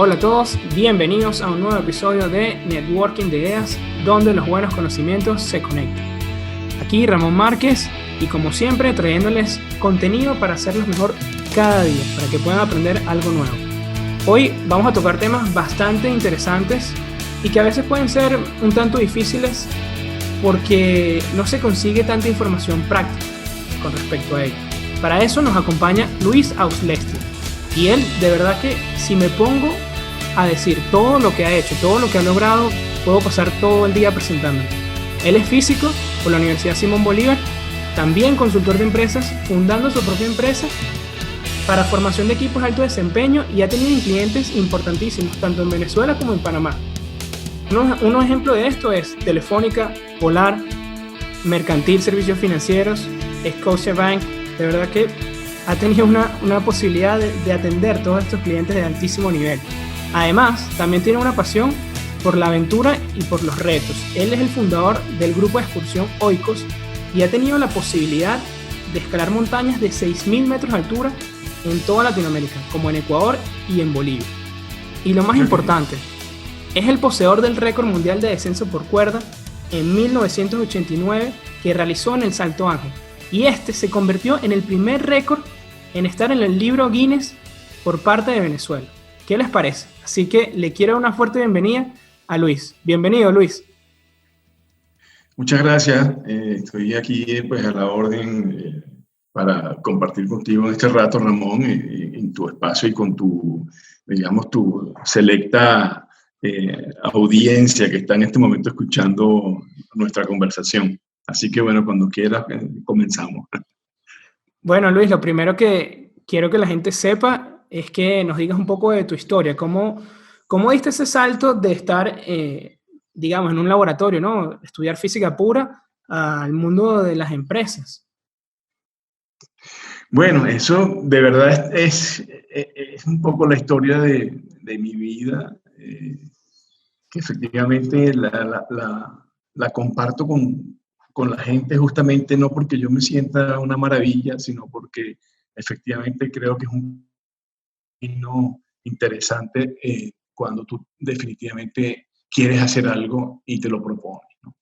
Hola a todos, bienvenidos a un nuevo episodio de Networking de Ideas, donde los buenos conocimientos se conectan. Aquí Ramón Márquez y como siempre trayéndoles contenido para hacerlos mejor cada día, para que puedan aprender algo nuevo. Hoy vamos a tocar temas bastante interesantes y que a veces pueden ser un tanto difíciles porque no se consigue tanta información práctica con respecto a ello. Para eso nos acompaña Luis Auslesti. Y él, de verdad que si me pongo a decir todo lo que ha hecho, todo lo que ha logrado, puedo pasar todo el día presentándolo. Él es físico por la Universidad Simón Bolívar, también consultor de empresas, fundando su propia empresa para formación de equipos de alto desempeño y ha tenido clientes importantísimos, tanto en Venezuela como en Panamá. Un ejemplo de esto es Telefónica, Polar, Mercantil Servicios Financieros, Scotiabank. De verdad que ha tenido una posibilidad de atender todos estos clientes de altísimo nivel. Además, también tiene una pasión por la aventura y por los retos. Él es el fundador del grupo de excursión Oikos y ha tenido la posibilidad de escalar montañas de 6.000 metros de altura en toda Latinoamérica, como en Ecuador y en Bolivia. Y lo más importante, es el poseedor del récord mundial de descenso por cuerda en 1989 que realizó en el Salto Ángel. Y este se convirtió en el primer récord en estar en el libro Guinness por parte de Venezuela. ¿Qué les parece? Así que le quiero dar una fuerte bienvenida a Luis. Bienvenido, Luis. Muchas gracias. Estoy aquí pues a la orden para compartir contigo en este rato, Ramón, en tu espacio y con tu selecta audiencia que está en este momento escuchando nuestra conversación. Así que bueno, cuando quieras, comenzamos. Bueno, Luis, lo primero que quiero que la gente sepa es que nos digas un poco de tu historia. ¿Cómo diste ese salto de estar, digamos, en un laboratorio, ¿no? Estudiar física pura al mundo de las empresas? Bueno, eso de verdad es un poco la historia de mi vida, que efectivamente la comparto con la gente justamente no porque yo me sienta una maravilla, sino porque efectivamente creo que es un camino interesante cuando tú definitivamente quieres hacer algo y te lo propones, ¿no?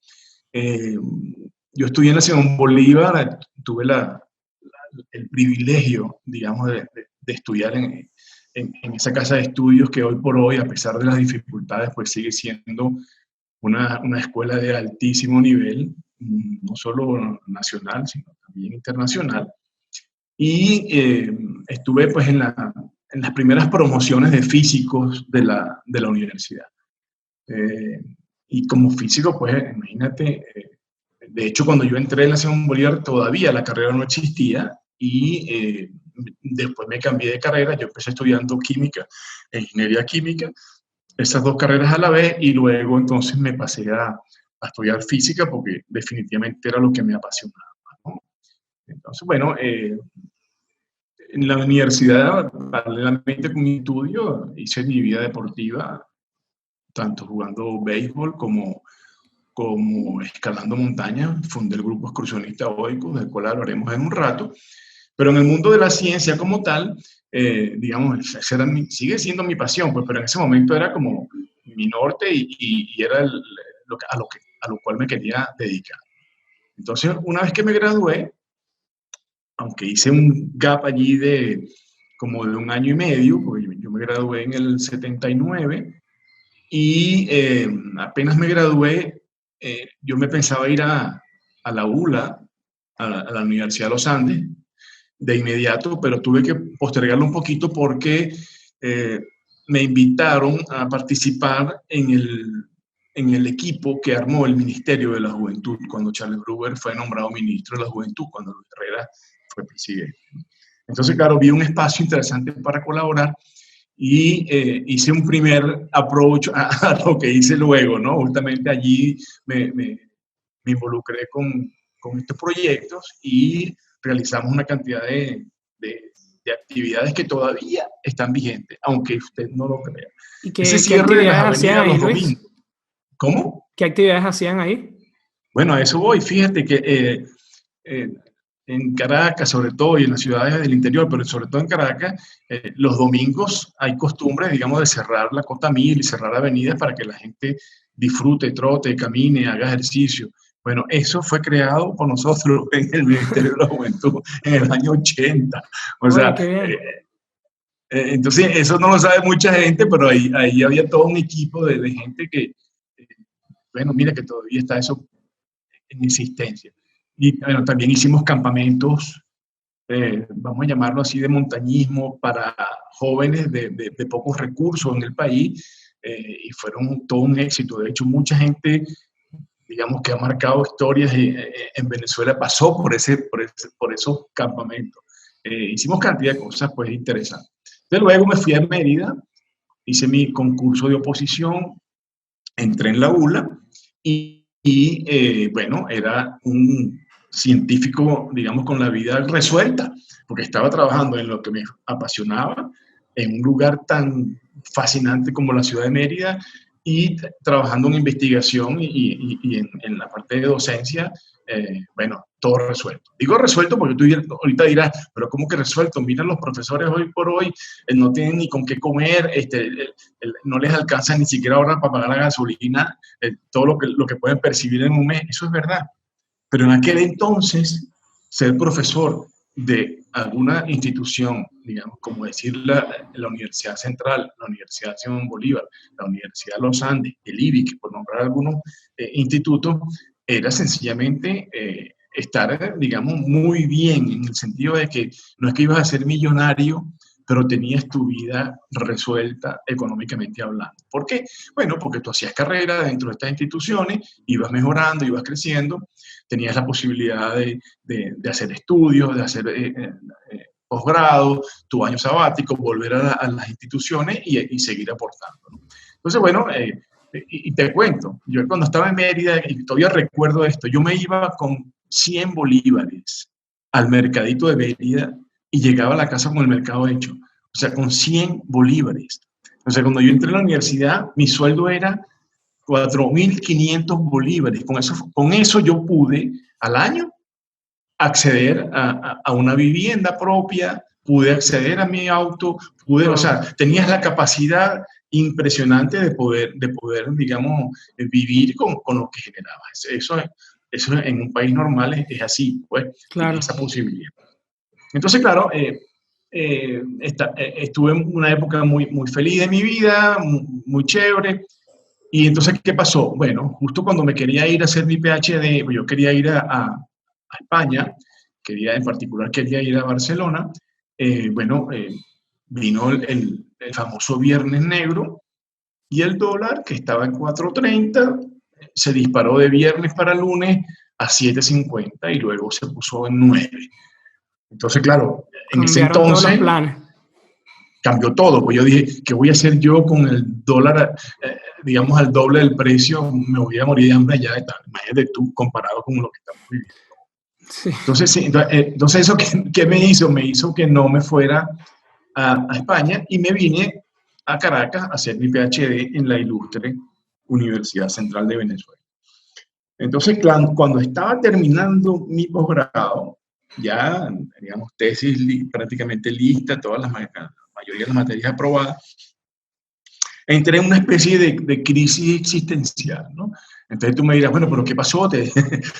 Yo estudié en la Simón Bolívar, tuve el privilegio, digamos, de estudiar en esa casa de estudios que hoy por hoy, a pesar de las dificultades, pues sigue siendo una escuela de altísimo nivel, no solo nacional, sino también internacional. Y estuve pues en las primeras promociones de físicos de la universidad. Y como físico, pues imagínate, de hecho cuando yo entré en la Simón Bolívar todavía la carrera no existía y después me cambié de carrera, yo empecé estudiando química e ingeniería química, esas dos carreras a la vez y luego entonces me pasé a estudiar física porque definitivamente era lo que me apasionaba, ¿no? Entonces, bueno, en la universidad, paralelamente con mi estudio, hice mi vida deportiva, tanto jugando béisbol como escalando montaña. Fundé el grupo excursionista Oikos, del cual hablaremos en un rato. Pero en el mundo de la ciencia como tal, digamos, sigue siendo mi pasión, pues, pero en ese momento era como mi norte y era a lo cual me quería dedicar. Entonces, una vez que me gradué, aunque hice un gap allí como de 1 año y medio, porque yo me gradué en el 79 y apenas me gradué, yo me pensaba ir a la ULA, a la Universidad de los Andes, de inmediato, pero tuve que postergarlo un poquito porque me invitaron a participar en el equipo que armó el Ministerio de la Juventud cuando Charles Gruber fue nombrado ministro de la Juventud, cuando Luis Herrera fue presidente. Entonces, claro, vi un espacio interesante para colaborar y hice un primer approach a lo que hice luego, ¿no? Justamente allí me involucré con estos proyectos y realizamos una cantidad de actividades que todavía están vigentes, aunque usted no lo crea. ¿Y Ese qué cierre de las actividades hacían avenidas ahí, los Luis? domingos. ¿Cómo? ¿Qué actividades hacían ahí? Bueno, a eso voy. Fíjate que en Caracas, sobre todo, y en las ciudades del interior, pero sobre todo en Caracas, los domingos hay costumbre, digamos, de cerrar la Cota Mil y cerrar avenidas para que la gente disfrute, trote, camine, haga ejercicio. Bueno, eso fue creado por nosotros en el Ministerio de la Juventud en el año 80. O Oye, sea, qué bien. entonces eso no lo sabe mucha gente, pero ahí había todo un equipo de gente que, bueno, mira que todavía está eso en existencia. Y bueno, también hicimos campamentos, vamos a llamarlo así, de montañismo para jóvenes de pocos recursos en el país, y fueron todo un éxito. De hecho, mucha gente, digamos, que ha marcado historias en Venezuela pasó por esos campamentos. Hicimos cantidad de cosas pues interesantes. Entonces, luego me fui a Mérida, hice mi concurso de oposición, entré en la ULA y bueno, era un científico, digamos, con la vida resuelta, porque estaba trabajando en lo que me apasionaba, en un lugar tan fascinante como la ciudad de Mérida, y trabajando en investigación y en la parte de docencia, bueno, todo resuelto. Digo resuelto porque tú ahorita dirás, pero ¿cómo que resuelto? Mira, los profesores hoy por hoy no tienen ni con qué comer, no les alcanza ni siquiera ahora para pagar la gasolina, todo lo que pueden percibir en un mes. Eso es verdad. Pero en aquel entonces, ser profesor de alguna institución, digamos, como decir la Universidad Central, la Universidad Simón Bolívar, la Universidad de los Andes, el IBIC, por nombrar algunos institutos, era sencillamente estar, digamos, muy bien, en el sentido de que no es que ibas a ser millonario, pero tenías tu vida resuelta económicamente hablando. ¿Por qué? Bueno, porque tú hacías carrera dentro de estas instituciones, ibas mejorando, ibas creciendo, tenías la posibilidad de hacer estudios, de hacer posgrado, tu año sabático, volver a las instituciones y seguir aportando, ¿no? Entonces, bueno, y te cuento, yo cuando estaba en Mérida, y todavía recuerdo esto, yo me iba con 100 bolívares al mercadito de Mérida y llegaba a la casa con el mercado hecho. O sea, con 100 bolívares. O sea, cuando yo entré a la universidad, mi sueldo era 4.500 bolívares. Con eso yo pude al año acceder a una vivienda propia, pude acceder a mi auto, pude, o sea, tenías la capacidad impresionante de poder digamos, vivir con lo que generabas. Eso en un país normal es así, pues, claro. esa posibilidad. Entonces, claro, estuve en una época muy, muy feliz de mi vida, muy, muy chévere. Y entonces, ¿qué pasó? Bueno, justo cuando me quería ir a hacer mi PhD, yo quería ir a España, en particular quería ir a Barcelona, bueno, vino el famoso Viernes Negro y el dólar, que estaba en 4.30, se disparó de viernes para lunes a 7.50 y luego se puso en 9. Entonces, claro, en ese Cambiaron todos los entonces planes. cambió todo, pues yo dije, ¿qué voy a hacer yo con el dólar, digamos, al doble del precio? Me voy a morir de hambre allá, imagínate tú, comparado con lo que estamos viviendo. Sí. Entonces, sí, entonces eso ¿qué me hizo? Me hizo que no me fuera a España y me vine a Caracas a hacer mi PhD en la ilustre Universidad Central de Venezuela. Entonces, cuando estaba terminando mi posgrado, ya, digamos, tesis prácticamente lista, todas la mayoría de las materias aprobadas, entré en una especie de crisis existencial, ¿no? Entonces tú me dirás, bueno, pero ¿qué pasó?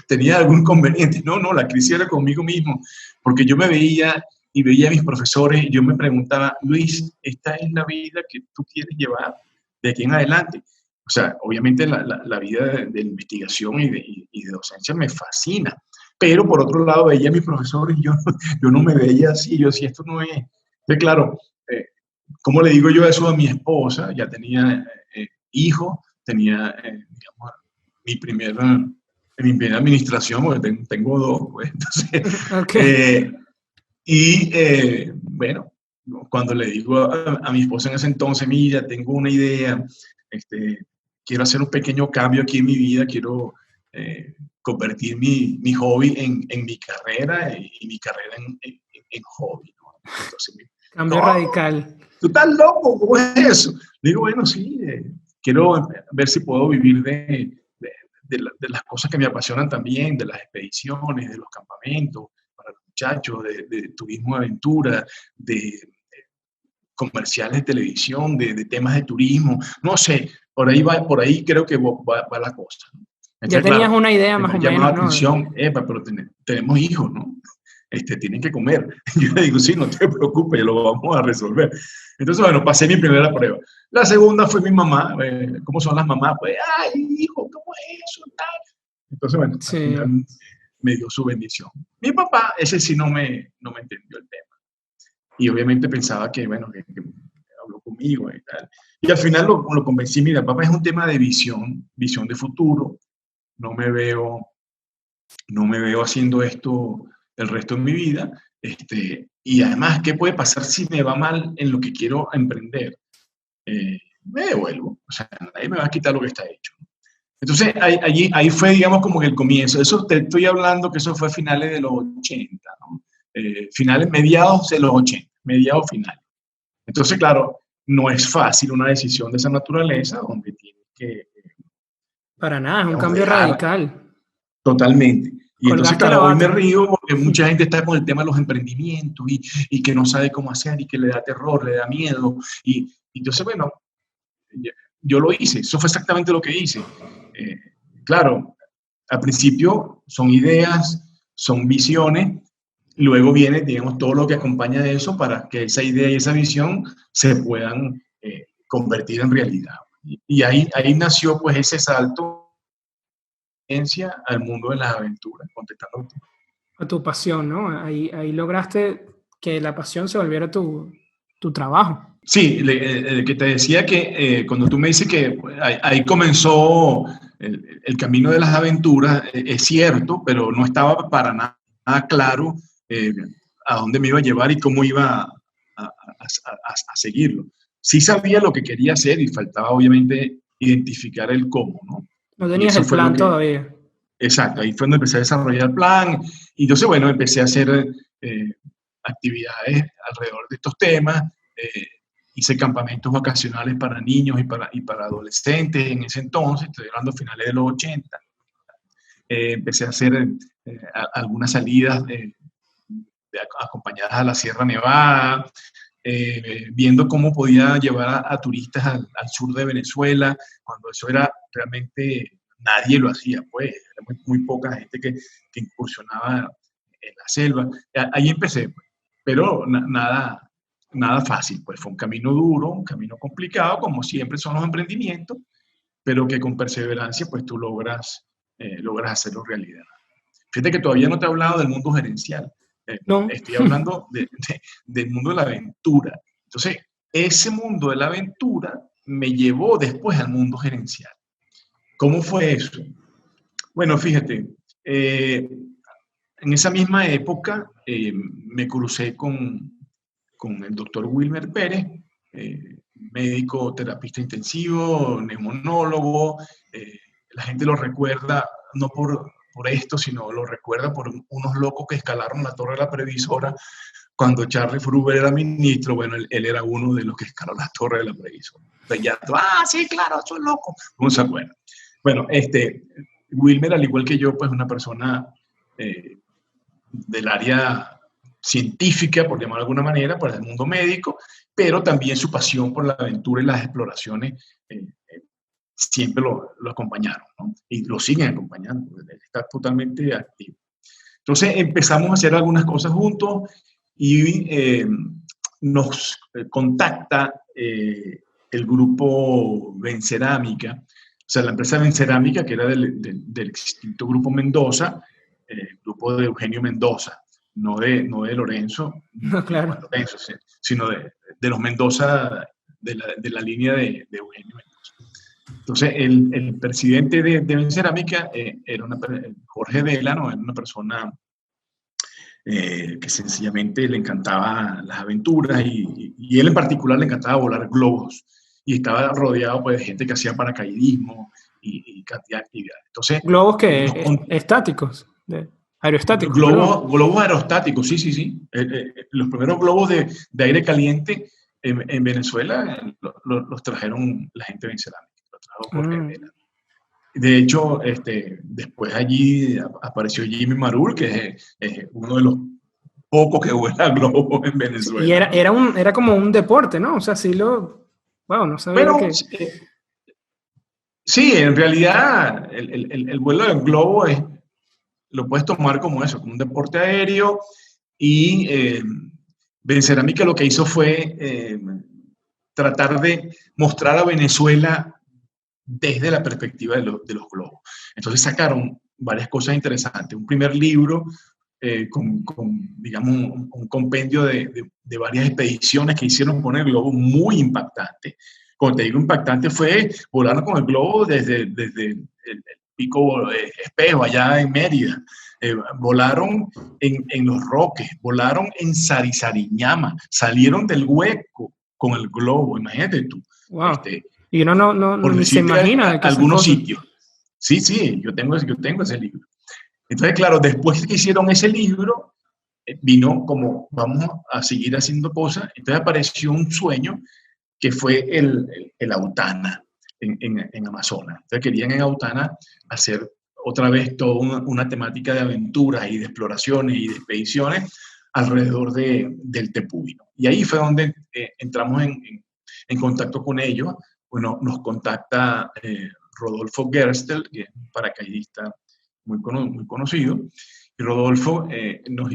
¿Tenía algún inconveniente? No, la crisis era conmigo mismo, porque yo me veía y veía a mis profesores y yo me preguntaba, Luis, ¿esta es la vida que tú quieres llevar de aquí en adelante? O sea, obviamente la vida de investigación y de docencia me fascina, pero por otro lado veía a mis profesores y yo no me veía así, yo decía, esto no es... Entonces, claro, ¿cómo le digo yo eso a mi esposa? Ya tenía hijos, tenía, digamos, mi primera administración, porque tengo dos, pues, entonces, Okay. Bueno, cuando le digo a mi esposa en ese entonces, mira, tengo una idea, quiero hacer un pequeño cambio aquí en mi vida, quiero convertir mi hobby en mi carrera y mi carrera en hobby, ¿no? Entonces, Cambio no, radical. tú estás loco, ¿cómo es eso? Digo, bueno, sí, quiero ver si puedo vivir de las cosas que me apasionan también, de las expediciones, de los campamentos, para muchachos, de turismo de aventura, de comerciales de televisión, de temas de turismo, no sé, por ahí creo que va la cosa. Ya Entonces, tenías claro, una idea me más ha o llamado menos, la ¿no? atención, pero tenemos hijos, ¿no? Tienen que comer. Yo le digo, sí, no te preocupes, lo vamos a resolver. Entonces, bueno, pasé mi primera prueba. La segunda fue mi mamá. ¿Cómo son las mamás? Pues, ay, hijo, ¿cómo es eso? Tal. Entonces, bueno, al Sí. final me dio su bendición. Mi papá, ese sí no me entendió el tema. Y obviamente pensaba que, bueno, que habló conmigo y tal. Y al final lo convencí, mira, papá, es un tema de visión de futuro. No me veo, no me veo haciendo esto el resto de mi vida. Y además, ¿qué puede pasar si me va mal en lo que quiero emprender? Me devuelvo. O sea, nadie me va a quitar lo que está hecho. Entonces, ahí fue, digamos, como que el comienzo. Eso te estoy hablando que eso fue a finales de los 80, ¿no? Finales, mediados de los 80, mediados finales. Entonces, claro, no es fácil una decisión de esa naturaleza donde tienes que, Para nada, es un digamos, cambio dejar radical. totalmente. Y entonces, Colgaste la claro, hoy me bata. río porque mucha gente está con el tema de los emprendimientos y que no sabe cómo hacer y que le da terror, le da miedo. Y entonces, bueno, yo lo hice, eso fue exactamente lo que hice. Eh, claro, al principio son ideas, son visiones, luego viene, digamos, todo lo que acompaña de eso para que esa idea y esa visión se puedan convertir en realidad. Y ahí nació pues ese salto al mundo de las aventuras, contestando. A tu pasión, ¿no? Ahí lograste que la pasión se volviera tu trabajo. Sí, que te decía que cuando tú me dices que ahí comenzó el camino de las aventuras, es cierto, pero no estaba para nada claro eh, a dónde me iba a llevar y cómo iba a seguirlo. Sí sabía lo que quería hacer y faltaba obviamente identificar el cómo, ¿no? No Y tenías eso el fue lo plan que, todavía. exacto, ahí fue donde empecé a desarrollar el plan y entonces, bueno, empecé a hacer eh, actividades alrededor de estos temas. eh, Hice campamentos vacacionales para niños y para adolescentes en ese entonces, estoy hablando finales de los 80. Empecé a hacer algunas salidas acompañadas a la Sierra Nevada, viendo cómo podía llevar a turistas al sur de Venezuela, cuando eso era realmente, nadie lo hacía, pues, era muy poca gente que incursionaba en la selva. Ahí empecé, pues, pero nada fácil, pues fue un camino duro, un camino complicado, como siempre son los emprendimientos, pero que con perseverancia, pues tú logras hacerlo realidad. Fíjate que todavía no te he hablado del mundo gerencial. No, Estoy hablando del mundo de la aventura. Entonces, ese mundo de la aventura me llevó después al mundo gerencial. ¿Cómo fue eso? Bueno, fíjate, en esa misma época me crucé con el doctor Wilmer Pérez, médico terapista intensivo, neumonólogo. La gente lo recuerda no por esto, sino lo recuerda por unos locos que escalaron la torre de la previsora cuando Charlie Fruber era ministro. Bueno, él era uno de los que escaló la torre de la previsora. Entonces ya, sí, claro, soy loco. ¿Cómo se acuerda? Bueno, Wilmer, al igual que yo, pues una persona del área científica, por llamarlo de alguna manera, por el mundo médico, pero también su pasión por la aventura y las exploraciones siempre lo acompañaron, ¿no? Y lo siguen acompañando, está totalmente activo. Entonces empezamos a hacer algunas cosas juntos y nos contacta el grupo Vencerámica, o sea, la empresa Vencerámica, que era del extinto grupo Mendoza, grupo de Eugenio Mendoza, no de Lorenzo, no, ni Juan claro. Lorenzo, sino de los Mendoza, de la línea de Eugenio Mendoza. Entonces, el presidente de Vencerámica era Jorge Delano, era una persona que sencillamente le encantaba las aventuras y él en particular le encantaba volar globos y estaba rodeado pues, de gente que hacía paracaidismo y cantidad de actividades. Entonces, Globos nos, que estáticos, aerostáticos, perdón. globos aerostáticos, sí, sí, sí. Los primeros globos de aire caliente en Venezuela los trajeron la gente de Vencerámica, los trajo Jorge Vela. De hecho, después allí apareció Jimmy Marul, que es uno de los poco que vuela globo en Y Venezuela, ¿no? era como un deporte, ¿no? O sea, wow, no sabía Bueno, que... sí, en realidad el vuelo del globo lo puedes tomar como eso, como un deporte aéreo y Bencerámica lo que hizo fue tratar de mostrar a Venezuela desde la perspectiva de los globos. Entonces sacaron varias cosas interesantes. Un primer libro digamos, un compendio de varias expediciones que hicieron con el globo muy impactante. Cuando te digo impactante fue volar con el globo desde el pico Espejo, allá en Mérida. Volaron en Los Roques, volaron en Sarisariñama, salieron del hueco con el globo, imagínate tú. Wow. Y uno Por ni se decirte imagina que esas algunos cosas... sitios. Sí, sí, yo tengo ese libro. Entonces, claro, después que hicieron ese libro, vino como, vamos a seguir haciendo cosas. Entonces apareció un sueño que fue el Autana en Amazonas. Entonces querían en Autana hacer otra vez toda una temática de aventuras y de exploraciones y de expediciones alrededor del Tepuy. Y ahí fue donde entramos en contacto con ellos. Bueno, nos contacta Rodolfo Gerstel, que es un paracaidista muy conocido, y Rodolfo nos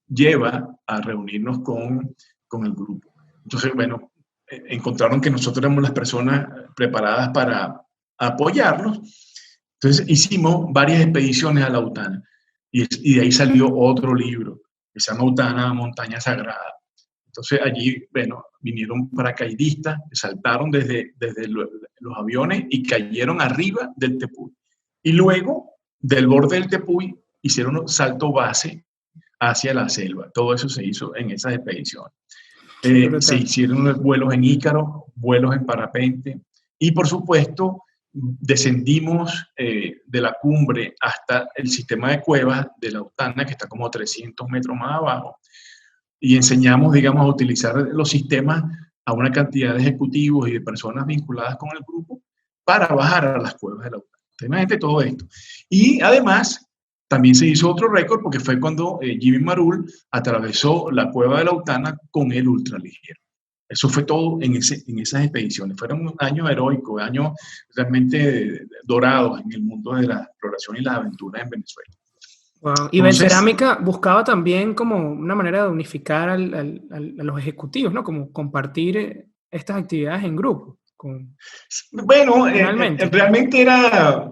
lleva a reunirnos con el grupo. Entonces, bueno, encontraron que nosotros éramos las personas preparadas para apoyarlos. Entonces hicimos varias expediciones a la Autana y de ahí salió otro libro que se llama Autana, Montaña Sagrada. Entonces allí, bueno, vinieron paracaidistas, saltaron desde los aviones y cayeron arriba del Tepuy. Y luego, del borde del Tepuy, hicieron un salto base hacia la selva. Todo eso se hizo en esas expediciones. Se hicieron vuelos en Ícaro, vuelos en parapente y, por supuesto, descendimos de la cumbre hasta el sistema de cuevas de la Autana, que está como 300 metros más abajo, y enseñamos, digamos, a utilizar los sistemas a una cantidad de ejecutivos y de personas vinculadas con el grupo para bajar a las cuevas de la Autana. Imagínate todo esto. Y además, también se hizo otro récord porque fue cuando Jimmy Marul atravesó la cueva de la Autana con el ultraligero. Eso fue todo en esas expediciones. Fueron años heroicos, años realmente dorados en el mundo de la exploración y las aventuras en Venezuela. Wow. Y Bencerámica buscaba también como una manera de unificar a los ejecutivos, ¿no? Como compartir estas actividades en grupo. Bueno, realmente era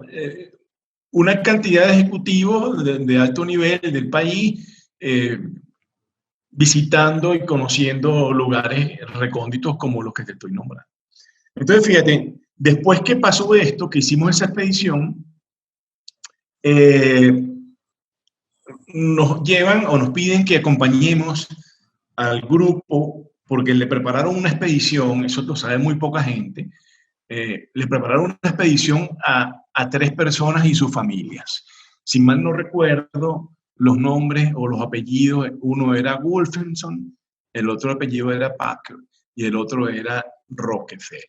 una cantidad de ejecutivos de alto nivel del país visitando y conociendo lugares recónditos como los que te estoy nombrando. Entonces, fíjate, después que pasó esto, que hicimos esa expedición, nos llevan o nos piden que acompañemos al grupo porque le prepararon una expedición, eso lo sabe muy poca gente, le prepararon una expedición a 3 personas y sus familias. Si mal no recuerdo los nombres o los apellidos, uno era Wolfenson, el otro apellido era Packer y el otro era Rockefeller.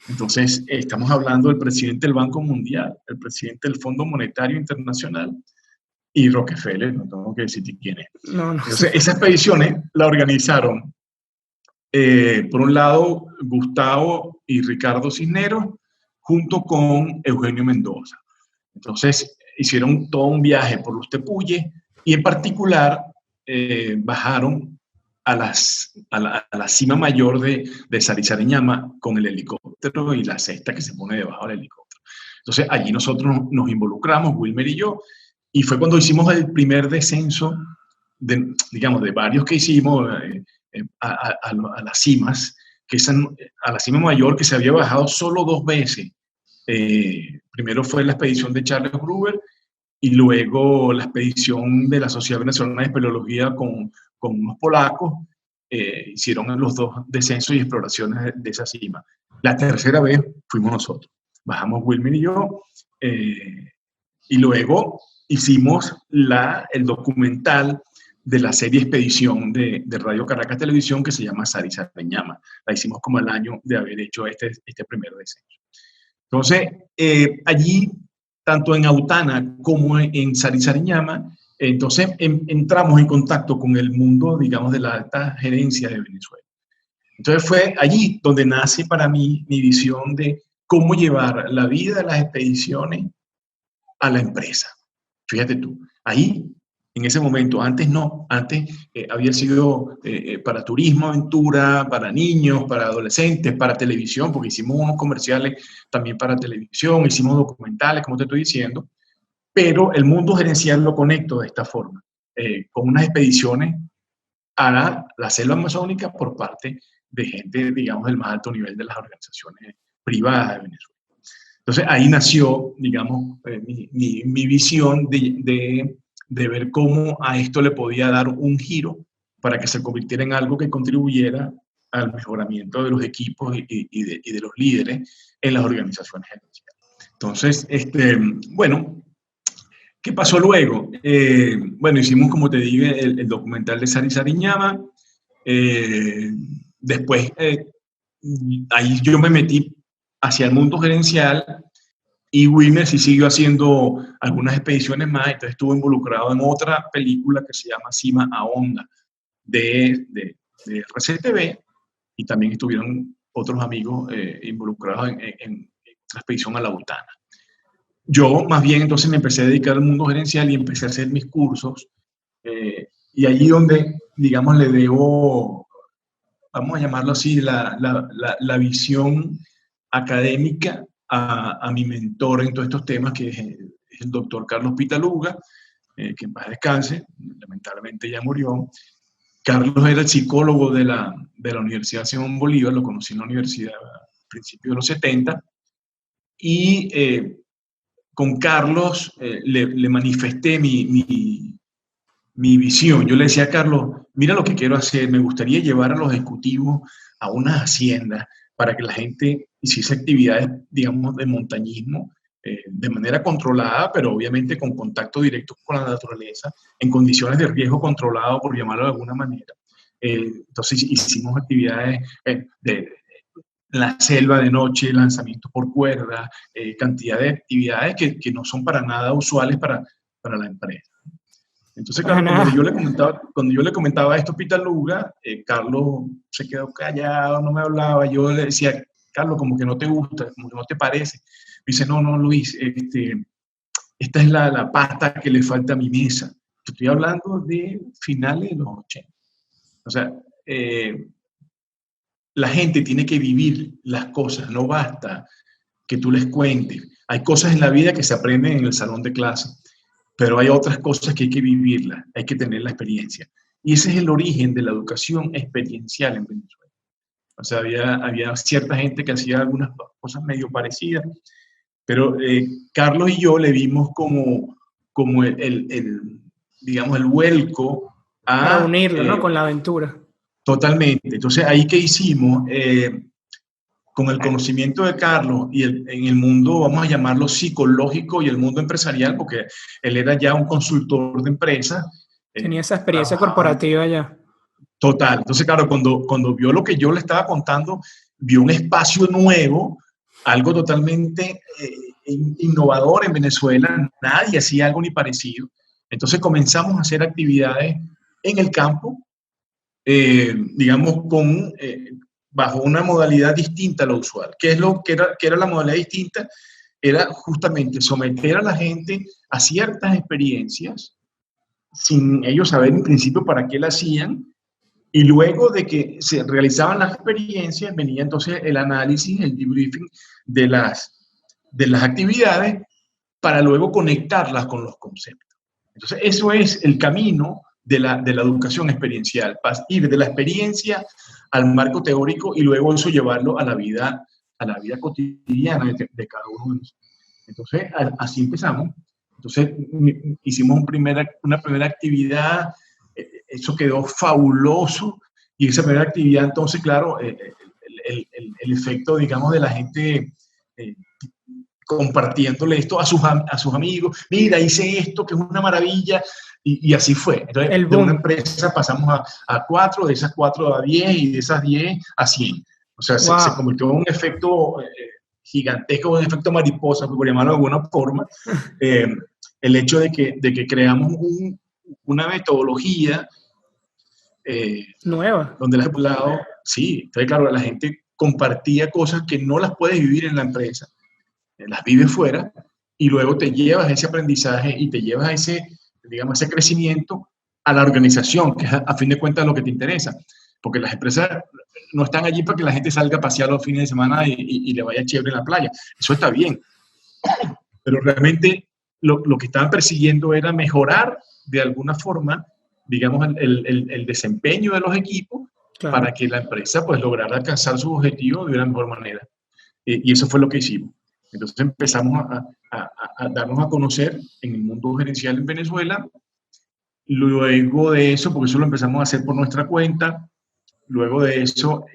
Entonces, estamos hablando del presidente del Banco Mundial, el presidente del Fondo Monetario Internacional y Rockefeller, no tengo que decirte quién es. No. Entonces, esas expediciones la organizaron por un lado, Gustavo y Ricardo Cisneros, junto con Eugenio Mendoza. Entonces, hicieron todo un viaje por los Tepuyes y en particular bajaron a la cima mayor de Sarisariñama con el helicóptero y la cesta que se pone debajo del helicóptero. Entonces, allí nosotros nos involucramos, Wilmer y yo, y fue cuando hicimos el primer descenso, digamos, de varios que hicimos, a las cimas, a la cima mayor que se había bajado solo 2 veces. Primero fue la expedición de Charles Gruber y luego la expedición de la Sociedad Venezolana de Espeleología con unos polacos. Hicieron los 2 descensos y exploraciones de esa cima. La tercera vez fuimos nosotros. Bajamos Wilmer y yo y luego hicimos el documental de la serie Expedición de Radio Caracas Televisión que se llama Sarisariñama. La hicimos como el año de haber hecho este primer descenso. Entonces, allí, tanto en Autana como en Sarisariñama, Entonces entramos en contacto con el mundo, digamos, de la alta gerencia de Venezuela. Entonces fue allí donde nace para mí mi visión de cómo llevar la vida de las expediciones a la empresa. Fíjate tú, ahí, en ese momento, antes no, antes había sido para turismo, aventura, para niños, para adolescentes, para televisión, porque hicimos unos comerciales también para televisión, hicimos documentales, como te estoy diciendo, pero el mundo gerencial lo conecto de esta forma, con unas expediciones a la selva amazónica por parte de gente, digamos, del más alto nivel de las organizaciones privadas de Venezuela. Entonces ahí nació, digamos, mi visión de ver cómo a esto le podía dar un giro para que se convirtiera en algo que contribuyera al mejoramiento de los equipos y de los líderes en las organizaciones gerenciales. Entonces, bueno, ¿qué pasó luego? Bueno, hicimos, como te dije, el documental de Sari Sariñama. Después, ahí yo me metí hacia el mundo gerencial y Wilmer sí siguió haciendo algunas expediciones más. Entonces estuvo involucrado en otra película que se llama Cima a Onda de RCTV, y también estuvieron otros amigos involucrados en otra expedición a la Butana. Yo más bien entonces me empecé a dedicar al mundo gerencial y empecé a hacer mis cursos, y allí donde, digamos, le debo, vamos a llamarlo así, la visión académica a mi mentor en todos estos temas, que es el doctor Carlos Pitaluga, que en paz descanse, lamentablemente ya murió. Carlos era el psicólogo de la Universidad Simón Bolívar, lo conocí en la universidad a principios de los 70, y con Carlos le manifesté mi visión. Yo le decía a Carlos, mira lo que quiero hacer, me gustaría llevar a los ejecutivos a unas haciendas para que la gente hiciese actividades, digamos, de montañismo, de manera controlada, pero obviamente con contacto directo con la naturaleza, en condiciones de riesgo controlado, por llamarlo de alguna manera. Entonces hicimos actividades de la selva de noche, lanzamientos por cuerda, cantidad de actividades que no son para nada usuales para la empresa. Entonces, claro, cuando yo le comentaba esto a Pitaluga, Carlos se quedó callado, no me hablaba. Yo le decía, Carlos, como que no te gusta, como que no te parece. Me dice, no, Luis, esta es la pasta que le falta a mi mesa. Estoy hablando de finales de los 80. O sea, la gente tiene que vivir las cosas, no basta que tú les cuentes. Hay cosas en la vida que se aprenden en el salón de clase, pero hay otras cosas que hay que vivirlas, hay que tener la experiencia. Y ese es el origen de la educación experiencial en Venezuela. O sea, había cierta gente que hacía algunas cosas medio parecidas, pero Carlos y yo le vimos como digamos, el vuelco para unirlo, ¿no? Con la aventura. Totalmente. Entonces, ahí que hicimos, con el conocimiento de Carlos y en el mundo, vamos a llamarlo psicológico, y el mundo empresarial, porque él era ya un consultor de empresas. Tenía esa experiencia corporativa ya. Total. Entonces, claro, cuando vio lo que yo le estaba contando, vio un espacio nuevo, algo totalmente innovador en Venezuela. Nadie hacía algo ni parecido. Entonces comenzamos a hacer actividades en el campo, digamos, bajo una modalidad distinta a lo usual. ¿Qué es lo que era la modalidad distinta? Era justamente someter a la gente a ciertas experiencias sin ellos saber en principio para qué la hacían, y luego de que se realizaban las experiencias venía entonces el análisis, el debriefing de las actividades para luego conectarlas con los conceptos. Entonces eso es el camino de la educación experiencial, ir de la experiencia al marco teórico y luego eso llevarlo a la vida cotidiana de cada uno de nosotros. Entonces, así empezamos. Entonces, hicimos una primera actividad, eso quedó fabuloso, y esa primera actividad, entonces, claro, el efecto, digamos, de la gente compartiéndole esto a sus amigos, mira, hice esto, que es una maravilla, y así fue. Entonces, de una empresa pasamos a 4, de esas 4 a 10, y de esas 10 a 100. O sea, wow. se convirtió en un efecto gigantesco, un efecto mariposa, por llamarlo de alguna forma, el hecho de que creamos una metodología nueva. Donde sí, entonces claro, la gente compartía cosas que no las puedes vivir en la empresa, las vives fuera, y luego te llevas ese aprendizaje y te llevas digamos, ese crecimiento a la organización, que es a fin de cuentas lo que te interesa. Porque las empresas no están allí para que la gente salga a pasear los fines de semana y le vaya chévere en la playa. Eso está bien. Pero realmente lo que estaban persiguiendo era mejorar de alguna forma, digamos, el desempeño de los equipos, claro, para que la empresa pues lograra alcanzar sus objetivos de una mejor manera. Y eso fue lo que hicimos. Entonces empezamos a darnos a conocer en el mundo gerencial en Venezuela. Luego de eso, porque eso lo empezamos a hacer por nuestra cuenta, luego de eso,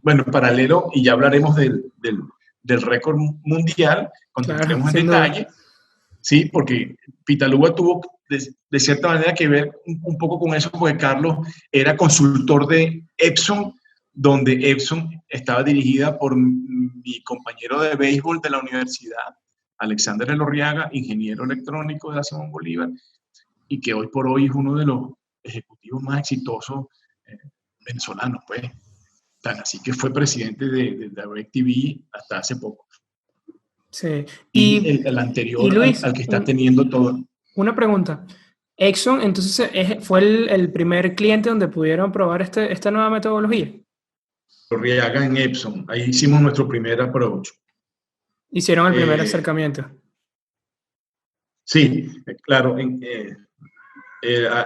bueno, en paralelo, y ya hablaremos del récord mundial, cuando entremos en detalle, ¿sí? Porque Pitaluga tuvo de cierta manera que ver un poco con eso, porque Carlos era consultor de Epson, donde Epson estaba dirigida por mi compañero de béisbol de la universidad, Alexander Elorriaga, ingeniero electrónico de la Simón Bolívar, y que hoy por hoy es uno de los ejecutivos más exitosos venezolanos, pues. Tan así que fue presidente de DirecTV hasta hace poco. Sí. Y el anterior, Luis, al que está teniendo todo. Una pregunta. Exxon, entonces, ¿fue el primer cliente donde pudieron probar esta nueva metodología? Elorriaga en Epson. Ahí hicimos nuestro primer approach. Hicieron el primer acercamiento. Sí, claro.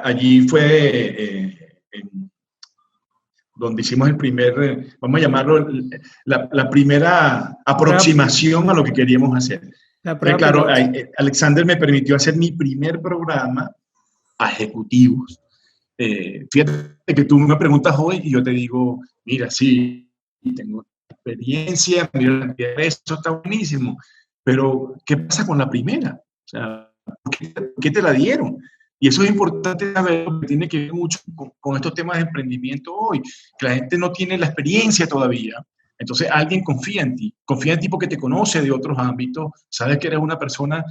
Allí fue donde hicimos el primer, vamos a llamarlo, la primera aproximación a lo que queríamos hacer. Claro, Alexander me permitió hacer mi primer programa a ejecutivos. Fíjate que tú me preguntas hoy y yo te digo, mira, sí, tengo experiencia, mira, eso está buenísimo, pero ¿qué pasa con la primera? O sea, ¿por qué te la dieron? Y eso es importante saber, porque tiene que ver mucho con estos temas de emprendimiento hoy, que la gente no tiene la experiencia todavía. Entonces alguien confía en ti porque te conoce de otros ámbitos, sabes que eres una persona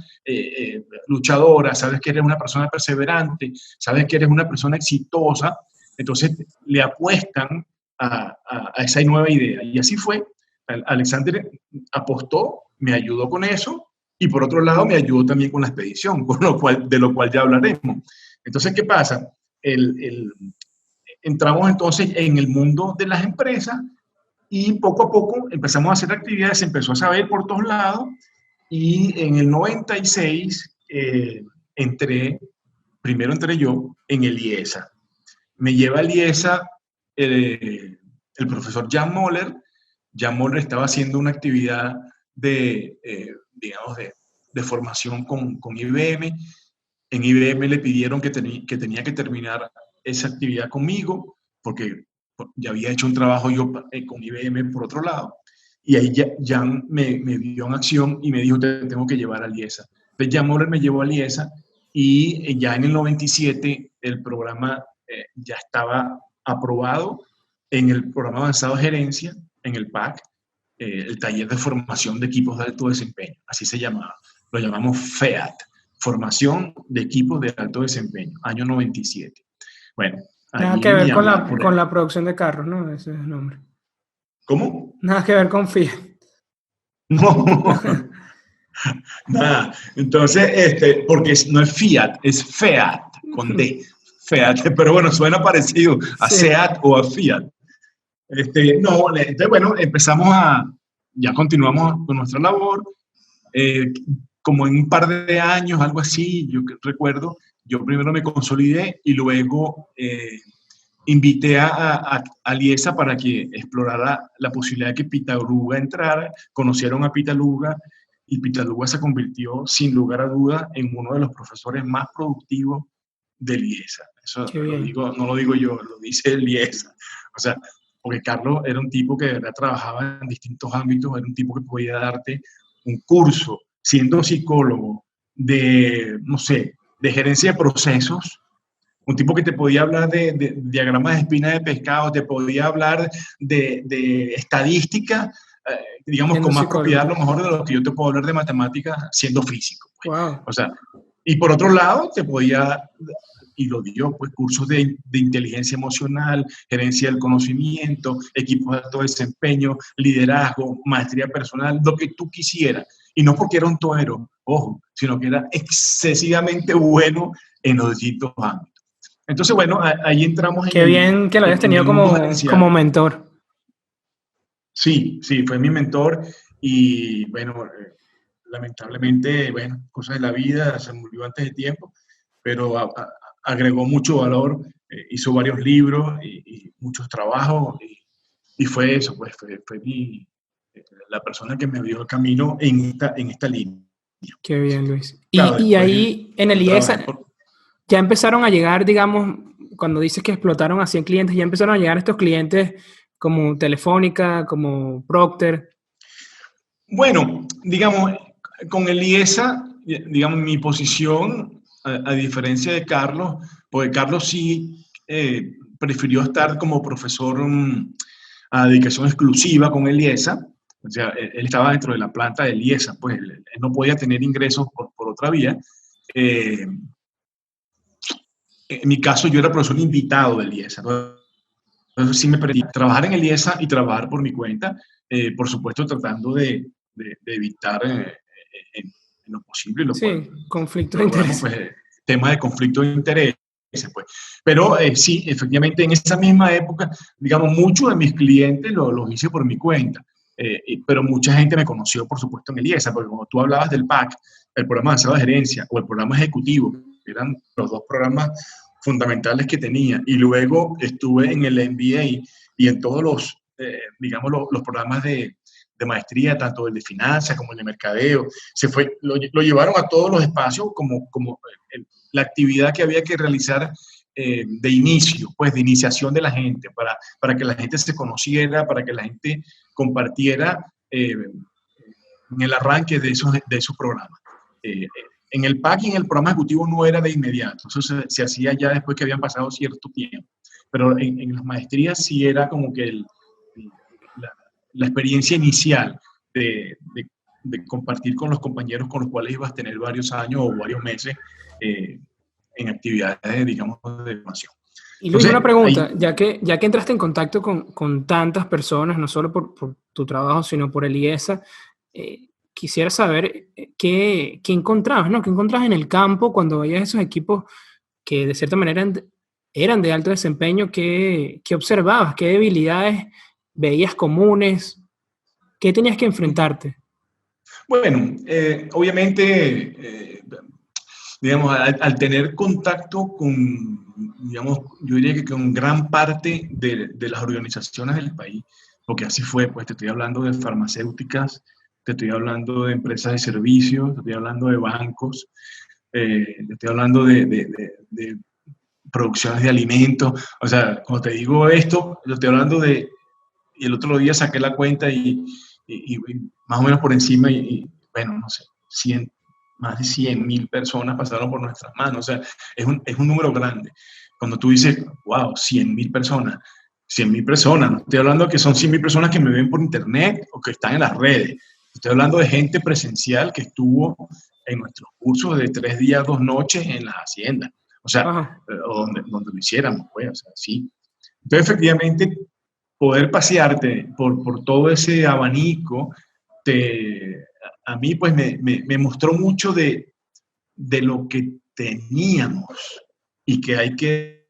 luchadora, sabes que eres una persona perseverante, sabes que eres una persona exitosa, entonces le apuestan a esa nueva idea. Y así fue. Alexander apostó, me ayudó con eso, y por otro lado me ayudó también con la expedición, de lo cual ya hablaremos. Entonces, ¿qué pasa? Entramos entonces en el mundo de las empresas y poco a poco empezamos a hacer actividades, se empezó a saber por todos lados, y en el 96 primero entré yo en el IESA. Me lleva al IESA el profesor Jan Moller. Jan Moller estaba haciendo una actividad digamos, de formación con IBM. En IBM le pidieron que tenía que terminar esa actividad conmigo, porque ya había hecho un trabajo yo con IBM por otro lado. Y ahí Jan me vio en acción y me dijo, te tengo que llevar al IESA. Entonces Jan Moller me llevó al IESA y ya en el 97 el programa ya estaba aprobado en el programa avanzado de gerencia, en el PAC, el taller de formación de equipos de alto desempeño, así se llamaba, lo llamamos FEAT, formación de equipos de alto desempeño, año 97. Bueno, nada que ver con la producción de carros, ¿no? Ese es el nombre. ¿Cómo? Nada que ver con Fiat. No, nada. Entonces, porque no es Fiat, es FEAT, con D, FEAT, pero bueno, suena parecido a SEAT o a Fiat. No, entonces, bueno, ya continuamos con nuestra labor, como en un par de años, algo así, yo recuerdo, yo primero me consolidé y luego invité a IESA para que explorara la posibilidad de que Pitaluga entrara, conocieron a Pitaluga, y Pitaluga se convirtió, sin lugar a duda, en uno de los profesores más productivos del IESA. Eso no lo digo yo, lo dice el IESA. O sea, porque Carlos era un tipo que de verdad trabajaba en distintos ámbitos, era un tipo que podía darte un curso, siendo psicólogo, no sé, de gerencia de procesos, un tipo que te podía hablar de diagramas de espina de pescado, te podía hablar de estadística, digamos, con más propiedad a lo mejor de lo que yo te puedo hablar de matemáticas siendo físico. Pues. Wow. O sea, y por otro lado, te podía y lo dio, pues cursos de inteligencia emocional, gerencia del conocimiento, equipos de alto desempeño, liderazgo, maestría personal, lo que tú quisieras. Y no porque era un toero, ojo, sino que era excesivamente bueno en los distintos ámbitos. Entonces, bueno, ahí entramos Qué bien que lo hayas en tenido el mundo como gerencial. mentor. Sí, sí, fue mi mentor y bueno, lamentablemente, bueno, cosas de la vida, se murió antes de tiempo, pero agregó mucho valor, hizo varios libros y muchos trabajos y fue eso, pues fue la persona que me abrió el camino en esta línea. Qué bien, Luis. Claro, Y después ahí en el trabajé IESA por... ya empezaron a llegar, digamos, cuando dices que explotaron a 100 clientes, ya empezaron a llegar estos clientes como Telefónica, como Procter. Bueno, digamos, con el IESA, digamos, mi posición, a diferencia de Carlos, porque Carlos sí prefirió estar como profesor a dedicación exclusiva con el IESA, o sea, él estaba dentro de la planta del IESA, pues él no podía tener ingresos por otra vía. Eh, en mi caso, yo era profesor invitado del IESA, entonces sí me permití trabajar en el IESA y trabajar por mi cuenta, por supuesto tratando de evitar en, en lo posible, lo cual Sí, conflictos de logramos, interés. pues, temas de conflicto de interés, pues. Pero sí, efectivamente, en esa misma época, digamos, muchos de mis clientes los hice por mi cuenta, pero mucha gente me conoció, por supuesto, en el IESA, porque como tú hablabas del PAC, el programa avanzado de gerencia o el programa ejecutivo, que eran los dos programas fundamentales que tenía, y luego estuve en el MBA y en todos los, digamos, los programas de maestría, tanto el de finanzas como el de mercadeo, lo llevaron a todos los espacios como la actividad que había que realizar de inicio, pues de iniciación de la gente, para que la gente se conociera, para que la gente compartiera en el arranque de esos programas. En el PAC y en el programa ejecutivo no era de inmediato, eso se hacía ya después que habían pasado cierto tiempo, pero en las maestrías sí era como que la experiencia inicial de compartir con los compañeros con los cuales ibas a tener varios años o varios meses en actividades, digamos, de formación. Y Luis, una Entonces, pregunta, ahí, ya que entraste en contacto con tantas personas, no solo por tu trabajo, sino por el IESA, quisiera saber qué encontrabas, ¿no? ¿Qué encontrabas en el campo cuando veías esos equipos que de cierta manera eran de alto desempeño? ¿Qué observabas? ¿Qué debilidades veías comunes? ¿Qué tenías que enfrentarte? bueno, obviamente, digamos, al tener contacto con, digamos, yo diría que con gran parte de las organizaciones del país, porque así fue, pues te estoy hablando de farmacéuticas, te estoy hablando de empresas de servicios, te estoy hablando de bancos, te estoy hablando de producciones de alimentos, o sea, cuando te digo esto, yo estoy hablando de, y el otro día saqué la cuenta y más o menos por encima, bueno, no sé, 100, más de 100.000 personas pasaron por nuestras manos. O sea, es un número grande. Cuando tú dices, wow, 100.000 personas, 100.000 personas, no estoy hablando que son 100.000 personas que me ven por internet o que están en las redes. Estoy hablando de gente presencial que estuvo en nuestros cursos de 3 días, 2 noches en las haciendas. O sea, Ajá. o donde lo hiciéramos, pues, o sea, sí. Entonces, efectivamente, poder pasearte por todo ese abanico, a mí pues me mostró mucho de lo que teníamos y que hay que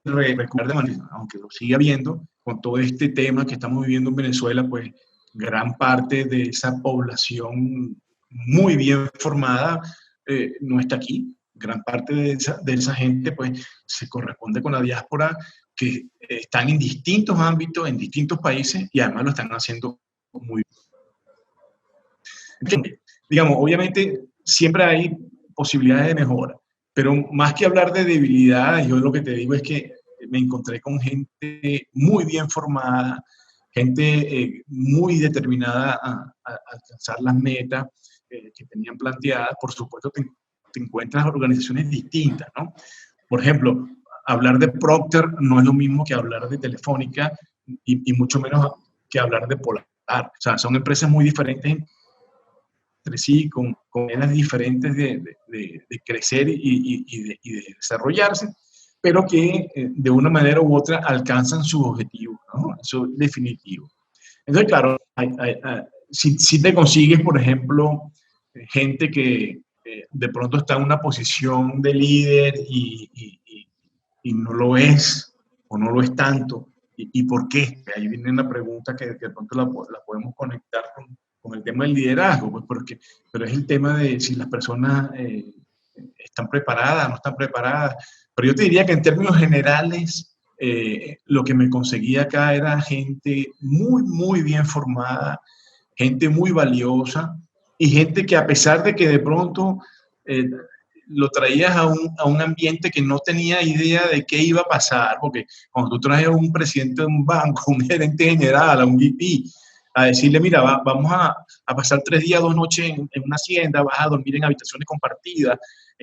recordar, aunque lo siga habiendo, con todo este tema que estamos viviendo en Venezuela, pues gran parte de esa población muy bien formada no está aquí. Gran parte de esa gente pues se corresponde con la diáspora que están en distintos ámbitos, en distintos países y además lo están haciendo muy bien. Digamos, obviamente siempre hay posibilidades de mejora, pero más que hablar de debilidades, yo lo que te digo es que me encontré con gente muy bien formada, gente muy determinada a alcanzar las metas que tenían planteadas. Por supuesto, te encuentras organizaciones distintas, ¿no? Por ejemplo, hablar de Procter no es lo mismo que hablar de Telefónica y mucho menos que hablar de Polar. O sea, son empresas muy diferentes entre sí, con maneras diferentes de crecer y de desarrollarse, pero que de una manera u otra alcanzan sus objetivos, ¿no? Eso es definitivo. Entonces, claro, si te consigues, por ejemplo, gente que de pronto está en una posición de líder y no lo es o no lo es tanto, ¿y por qué? Ahí viene una pregunta que de pronto la podemos conectar con el tema del liderazgo, pues pero es el tema de si las personas están preparadas, no están preparadas. Pero yo te diría que en términos generales, lo que me conseguía acá era gente muy, muy bien formada, gente muy valiosa y gente que a pesar de que de pronto lo traías a un ambiente que no tenía idea de qué iba a pasar, porque cuando tú traes a un presidente de un banco, un gerente general, a un VP, a decirle, mira, vamos a pasar 3 días, 2 noches en una hacienda, vas a dormir en habitaciones compartidas,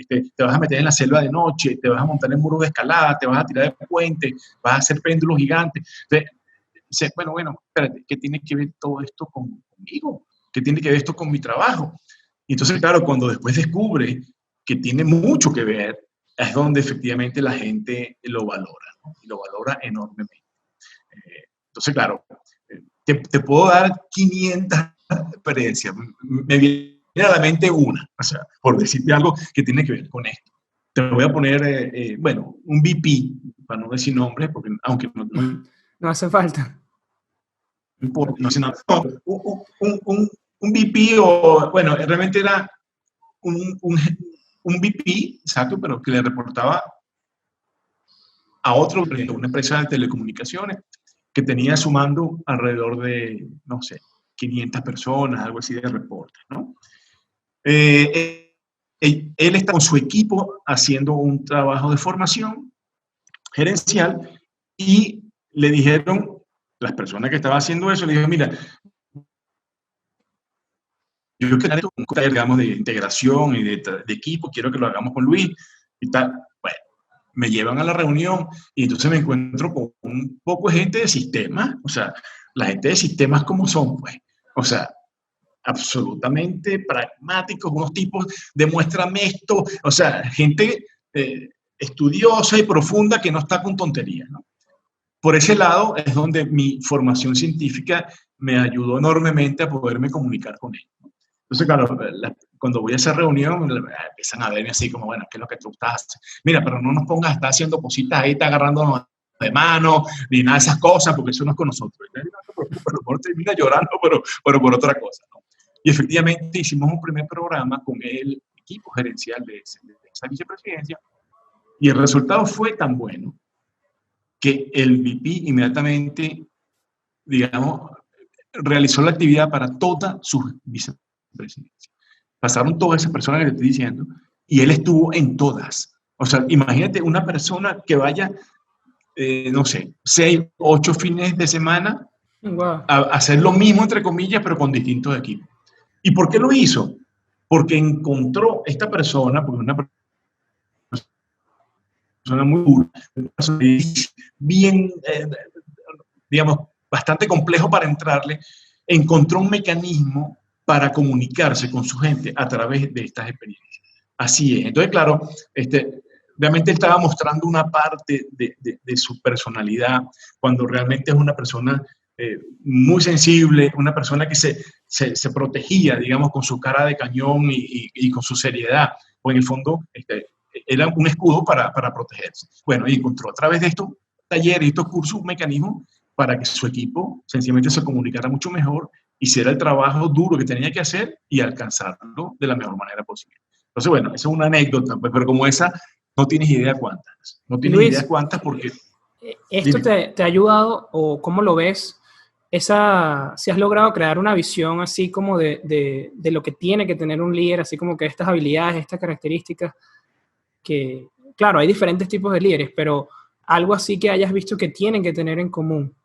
te vas a meter en la selva de noche, te vas a montar en muros de escalada, te vas a tirar de puente, vas a hacer péndulos gigantes. Entonces, bueno, espérate, ¿qué tiene que ver todo esto conmigo? ¿Qué tiene que ver esto con mi trabajo? Y entonces, claro, cuando después descubre que tiene mucho que ver, es donde efectivamente la gente lo valora, ¿no? Y lo valora enormemente. Entonces, claro, te puedo dar 500 experiencias. Me viene a la mente una, o sea, por decirte algo que tiene que ver con esto. Te voy a poner, bueno, un VP, para no decir nombres, porque aunque no hace falta. No hace nada. No, un VP, o bueno, realmente era un VP, exacto, pero que le reportaba a otro, una empresa de telecomunicaciones, que tenía sumando alrededor de, no sé, 500 personas, algo así de reportes, ¿no? Él está con su equipo haciendo un trabajo de formación gerencial y le dijeron, las personas que estaban haciendo eso, le dijeron, mira, yo quiero un taller, digamos, de integración y de equipo, quiero que lo hagamos con Luis y tal. Bueno, me llevan a la reunión y entonces me encuentro con un poco de gente de sistemas, o sea, la gente de sistemas como son, pues, o sea, absolutamente pragmáticos, unos tipos, demuéstrame esto, o sea, gente estudiosa y profunda que no está con tonterías, ¿no? Por ese lado es donde mi formación científica me ayudó enormemente a poderme comunicar con ellos, ¿no? Entonces, claro, cuando voy a esa reunión, empiezan a verme así como, bueno, ¿qué es lo que tú estás haciendo? Mira, pero no nos pongas a estar haciendo cositas ahí, está agarrándonos de mano, ni nada de esas cosas, porque eso no es con nosotros. No te preocupes, a lo mejor termina llorando, pero por otra cosa, ¿no? Y efectivamente hicimos un primer programa con el equipo gerencial de esa vicepresidencia y el resultado fue tan bueno que el VP inmediatamente, digamos, realizó la actividad para toda su vicepresidencia. Pasaron todas esas personas que te estoy diciendo y él estuvo en todas. O sea, imagínate una persona que vaya, no sé, 6, 8 fines de semana wow, a hacer lo mismo, entre comillas, pero con distintos equipos. ¿Y por qué lo hizo? Porque encontró esta persona, porque una persona muy dura, bien, digamos, bastante complejo para entrarle, encontró un mecanismo para comunicarse con su gente a través de estas experiencias. Así es. Entonces, claro, realmente estaba mostrando una parte de su personalidad, cuando realmente es una persona muy sensible, una persona que se protegía, digamos, con su cara de cañón y con su seriedad, o en el fondo era un escudo para protegerse. Bueno, y encontró a través de estos talleres y estos cursos un mecanismo para que su equipo sencillamente se comunicara mucho mejor, hiciera el trabajo duro que tenía que hacer y alcanzarlo de la mejor manera posible. Entonces, bueno, esa es una anécdota, pero como esa, no tienes idea cuántas. No tienes Luis, idea cuántas porque... ¿esto te ha ayudado o cómo lo ves? Si has logrado crear una visión así como de lo que tiene que tener un líder, así como que estas habilidades, estas características, que, claro, hay diferentes tipos de líderes, pero algo así que hayas visto que tienen que tener en común.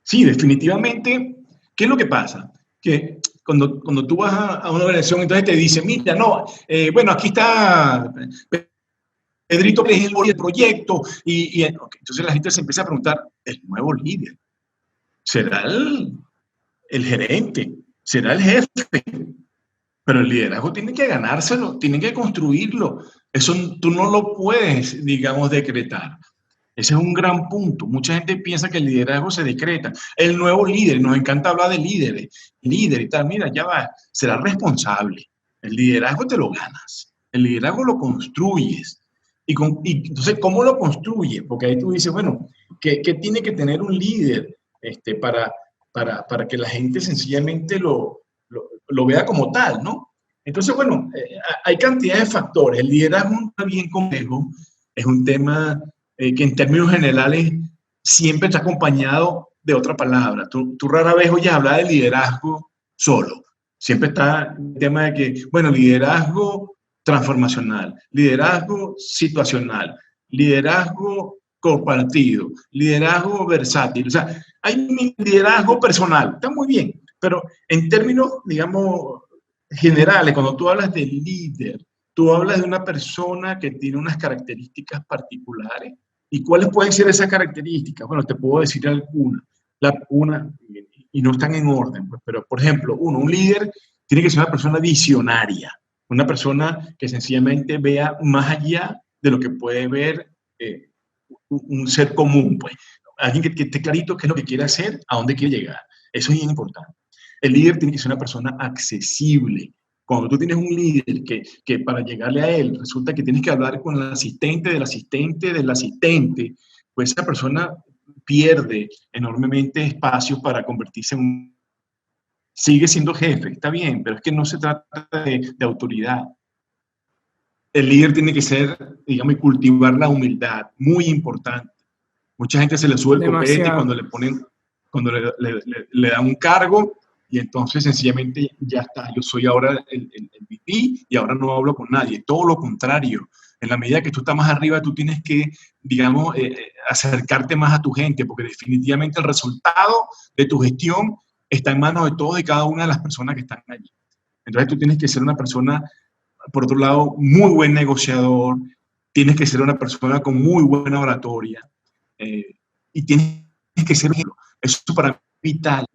Sí, definitivamente. ¿Qué es lo que pasa? Que cuando tú vas a una organización, entonces te dicen, mira, no, bueno, aquí está Pedrito, que es el proyecto, y entonces la gente se empieza a preguntar, ¿el nuevo líder será el gerente? será el jefe, pero el liderazgo tiene que ganárselo, tiene que construirlo. Eso tú no lo puedes, digamos, decretar. Ese es un gran punto. Mucha gente piensa que el liderazgo se decreta. El nuevo líder, nos encanta hablar de líderes, líder y tal. Mira, ya va, será responsable. El liderazgo te lo ganas. El liderazgo lo construyes. Y entonces, ¿cómo lo construyes? Porque ahí tú dices, bueno, ¿qué tiene que tener un líder para que la gente sencillamente lo vea como tal, ¿no? Entonces, bueno, hay cantidad de factores. El liderazgo es un tema bien complejo, es un tema que en términos generales siempre está acompañado de otra palabra. Tú rara vez oyes hablar de liderazgo solo. Siempre está el tema de que, bueno, liderazgo transformacional, liderazgo situacional, liderazgo compartido, liderazgo versátil. O sea, hay liderazgo personal, está muy bien, pero en términos, digamos, generales, cuando tú hablas de líder, tú hablas de una persona que tiene unas características particulares. ¿Y cuáles pueden ser esas características? Bueno, te puedo decir algunas. Y no están en orden, pues, pero por ejemplo, un líder tiene que ser una persona visionaria, una persona que sencillamente vea más allá de lo que puede ver un ser común, pues. Alguien que esté clarito qué es lo que quiere hacer, a dónde quiere llegar. Eso es bien importante. El líder tiene que ser una persona accesible. Cuando tú tienes un líder que para llegarle a él resulta que tienes que hablar con el asistente del asistente del asistente, pues esa persona pierde enormemente espacio para convertirse en un... Sigue siendo jefe, está bien, pero es que no se trata de autoridad. El líder tiene que ser, digamos, y cultivar la humildad, muy importante. Mucha gente se le sube el copete cuando le ponen, cuando le dan un cargo, y entonces sencillamente ya está, yo soy ahora el VP y ahora no hablo con nadie. Todo lo contrario, en la medida que tú estás más arriba, tú tienes que, digamos, acercarte más a tu gente, porque definitivamente el resultado de tu gestión está en manos de todos y cada una de las personas que están allí. Entonces tú tienes que ser una persona, por otro lado, muy buen negociador, tienes que ser una persona con muy buena oratoria, y tienes que ser ejemplo. Eso para mí es vital.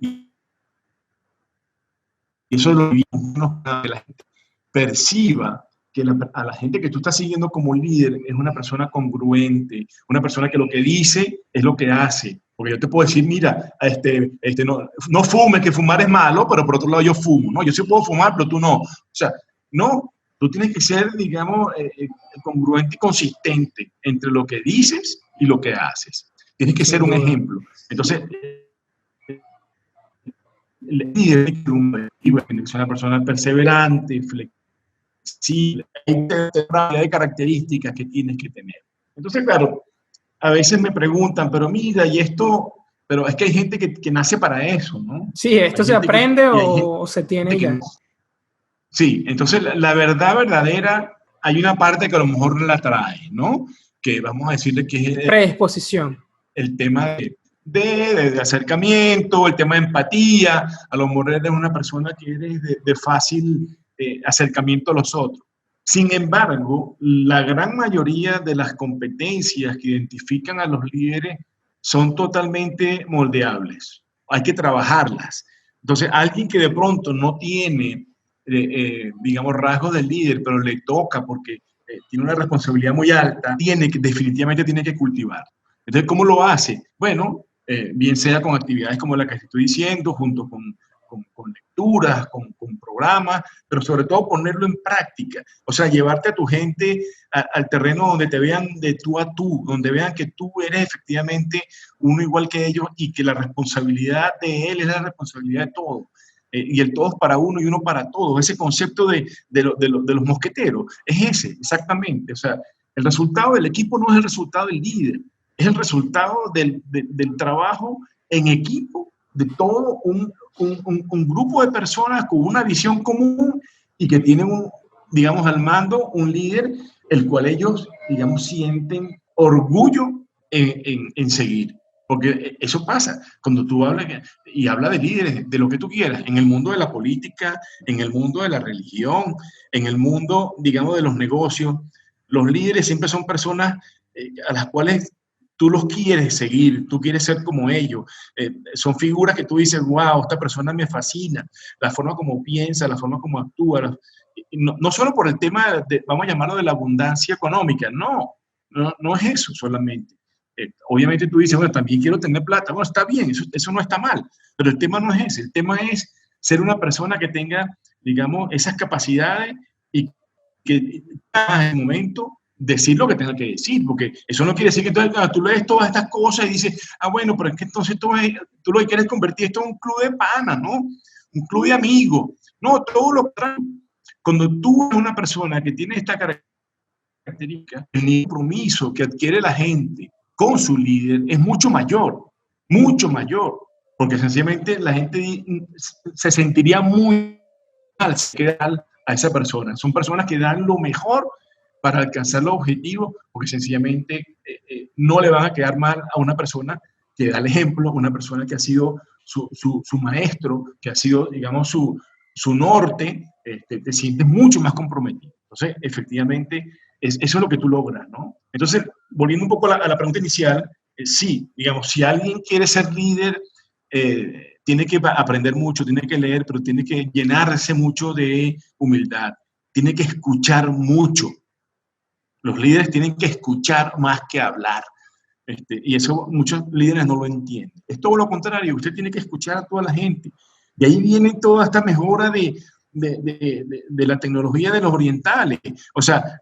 Y eso es lo que la gente perciba que a la gente que tú estás siguiendo como líder es una persona congruente, una persona que lo que dice es lo que hace. Porque yo te puedo decir, mira, no fumes, que fumar es malo, pero por otro lado yo fumo, ¿no? Yo sí puedo fumar, pero tú no. O sea, no, tú tienes que ser, digamos, congruente y consistente entre lo que dices y lo que haces. Tienes que ser un ejemplo. Entonces, el líder es una persona perseverante, flexible, hay características que tienes que tener. Entonces, claro, a veces me preguntan, pero mira, y esto, pero es que hay gente que nace para eso, ¿no? Sí, ¿esto se aprende o se tiene ya? Sí, entonces la verdad verdadera, hay una parte que a lo mejor la trae, ¿no? Que vamos a decirle que es predisposición. El tema de acercamiento, el tema de empatía. A lo mejor eres una persona que eres de fácil acercamiento a los otros. Sin embargo, la gran mayoría de las competencias que identifican a los líderes son totalmente moldeables. Hay que trabajarlas. Entonces, alguien que de pronto no tiene, digamos, rasgos del líder, pero le toca porque tiene una responsabilidad muy alta, definitivamente tiene que cultivar. Entonces, ¿cómo lo hace? Bueno, bien sea con actividades como la que estoy diciendo, junto con lecturas, con programas, pero sobre todo ponerlo en práctica. O sea, llevarte a tu gente al terreno donde te vean de tú a tú, donde vean que tú eres efectivamente uno igual que ellos y que la responsabilidad de él es la responsabilidad de todos. Y el todos para uno y uno para todos. Ese concepto de los mosqueteros es ese, exactamente. O sea, el resultado del equipo no es el resultado del líder, es el resultado del trabajo en equipo de todo un grupo de personas con una visión común y que tienen, digamos, al mando un líder el cual ellos, digamos, sienten orgullo en seguir. Porque eso pasa cuando tú hablas y hablas de líderes, de lo que tú quieras, en el mundo de la política, en el mundo de la religión, en el mundo, digamos, de los negocios. Los líderes siempre son personas a las cuales tú los quieres seguir, tú quieres ser como ellos. Son figuras que tú dices, wow, esta persona me fascina, la forma como piensa, la forma como actúa. No solo por el tema, vamos a llamarlo de la abundancia económica, no es eso solamente. Obviamente tú dices, bueno, también quiero tener plata. Bueno, está bien, eso no está mal, pero el tema no es ese. El tema es ser una persona que tenga, digamos, esas capacidades y que en el momento decir lo que tenga que decir, porque eso no quiere decir que tú lees todas estas cosas y dices, bueno, pero es que entonces tú lo que quieres convertir esto en un club de panas, ¿no? Un club de amigos. No, todo lo contrario. Cuando tú eres una persona que tiene esta característica, el compromiso que adquiere la gente con su líder es mucho mayor, porque sencillamente la gente se sentiría muy mal si quedara a esa persona. Son personas que dan lo mejor para alcanzar los objetivos, porque sencillamente no le van a quedar mal a una persona que da el ejemplo, una persona que ha sido su maestro, que ha sido, digamos, su norte, te sientes mucho más comprometido. Entonces, efectivamente, eso es lo que tú logras, ¿no? Entonces, volviendo un poco a la pregunta inicial, sí, digamos, si alguien quiere ser líder, tiene que aprender mucho, tiene que leer, pero tiene que llenarse mucho de humildad, tiene que escuchar mucho. Los líderes tienen que escuchar más que hablar. Y eso muchos líderes no lo entienden. Es todo lo contrario, usted tiene que escuchar a toda la gente. De ahí viene toda esta mejora de la tecnología de los orientales. O sea,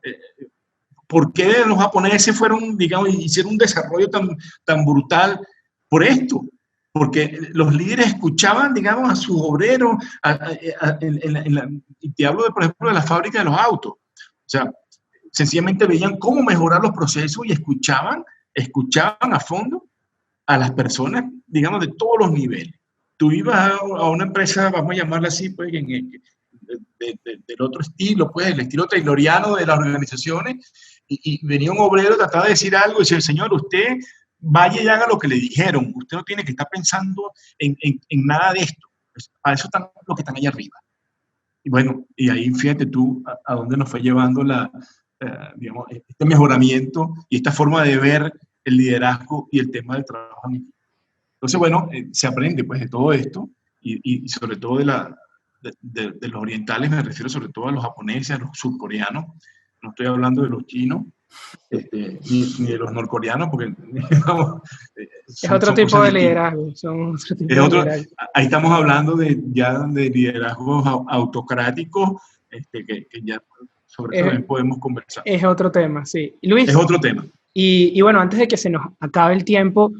¿por qué los japoneses fueron, digamos, hicieron un desarrollo tan brutal por esto? Porque los líderes escuchaban, digamos, a sus obreros, y te hablo, por ejemplo, de la fábrica de los autos. O sea, sencillamente veían cómo mejorar los procesos y escuchaban a fondo a las personas, digamos, de todos los niveles. Tú ibas a una empresa, vamos a llamarla así, pues, del otro estilo, pues, el estilo tayloriano de las organizaciones, y venía un obrero, trataba de decir algo, y decía, señor, usted vaya y haga lo que le dijeron, usted no tiene que estar pensando en nada de esto, pues, para eso están los que están allá arriba. Y bueno, y ahí fíjate tú a dónde nos fue llevando digamos, este mejoramiento y esta forma de ver el liderazgo y el tema del trabajo en equipo. Entonces, bueno, se aprende pues de todo esto y sobre todo de los orientales, me refiero sobre todo a los japoneses, a los surcoreanos, no estoy hablando de los chinos, ni de los norcoreanos, porque digamos, es otro tipo de liderazgo. Ahí estamos hablando ya de liderazgos autocráticos, que ya sobre eso también podemos conversar. Es otro tema, sí. Luis, es otro tema. Y bueno, antes de que se nos acabe el tiempo,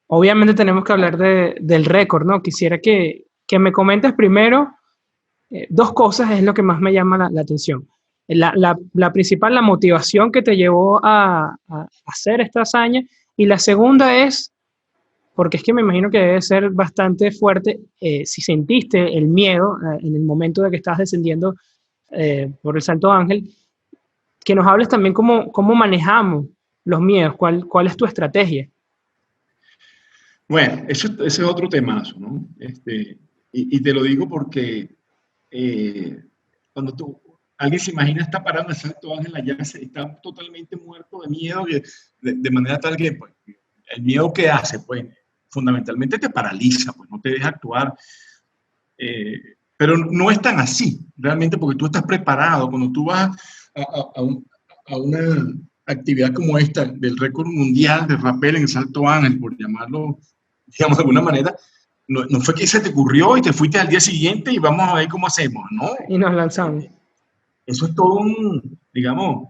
obviamente tenemos que hablar del récord, ¿no? Quisiera que me comentes primero dos cosas, es lo que más me llama la atención. La principal, la motivación que te llevó a hacer esta hazaña, y la segunda es, porque es que me imagino que debe ser bastante fuerte, si sentiste el miedo en el momento de que estabas descendiendo por el Salto Ángel, que nos hables también cómo manejamos los miedos, cuál es tu estrategia. Bueno, ese es otro temazo, ¿no? Y te lo digo porque cuando alguien se imagina está parado en el Salto Ángel allá, está totalmente muerto de miedo, de manera tal que pues, el miedo que hace, pues, fundamentalmente te paraliza, pues, no te deja actuar. Pero no es tan así, realmente, porque tú estás preparado. Cuando tú vas a una actividad como esta, del récord mundial de rappel en el Salto Ángel, por llamarlo, digamos, de alguna manera, no fue que se te ocurrió y te fuiste al día siguiente y vamos a ver cómo hacemos, ¿no? Y nos lanzamos. Eso es todo digamos,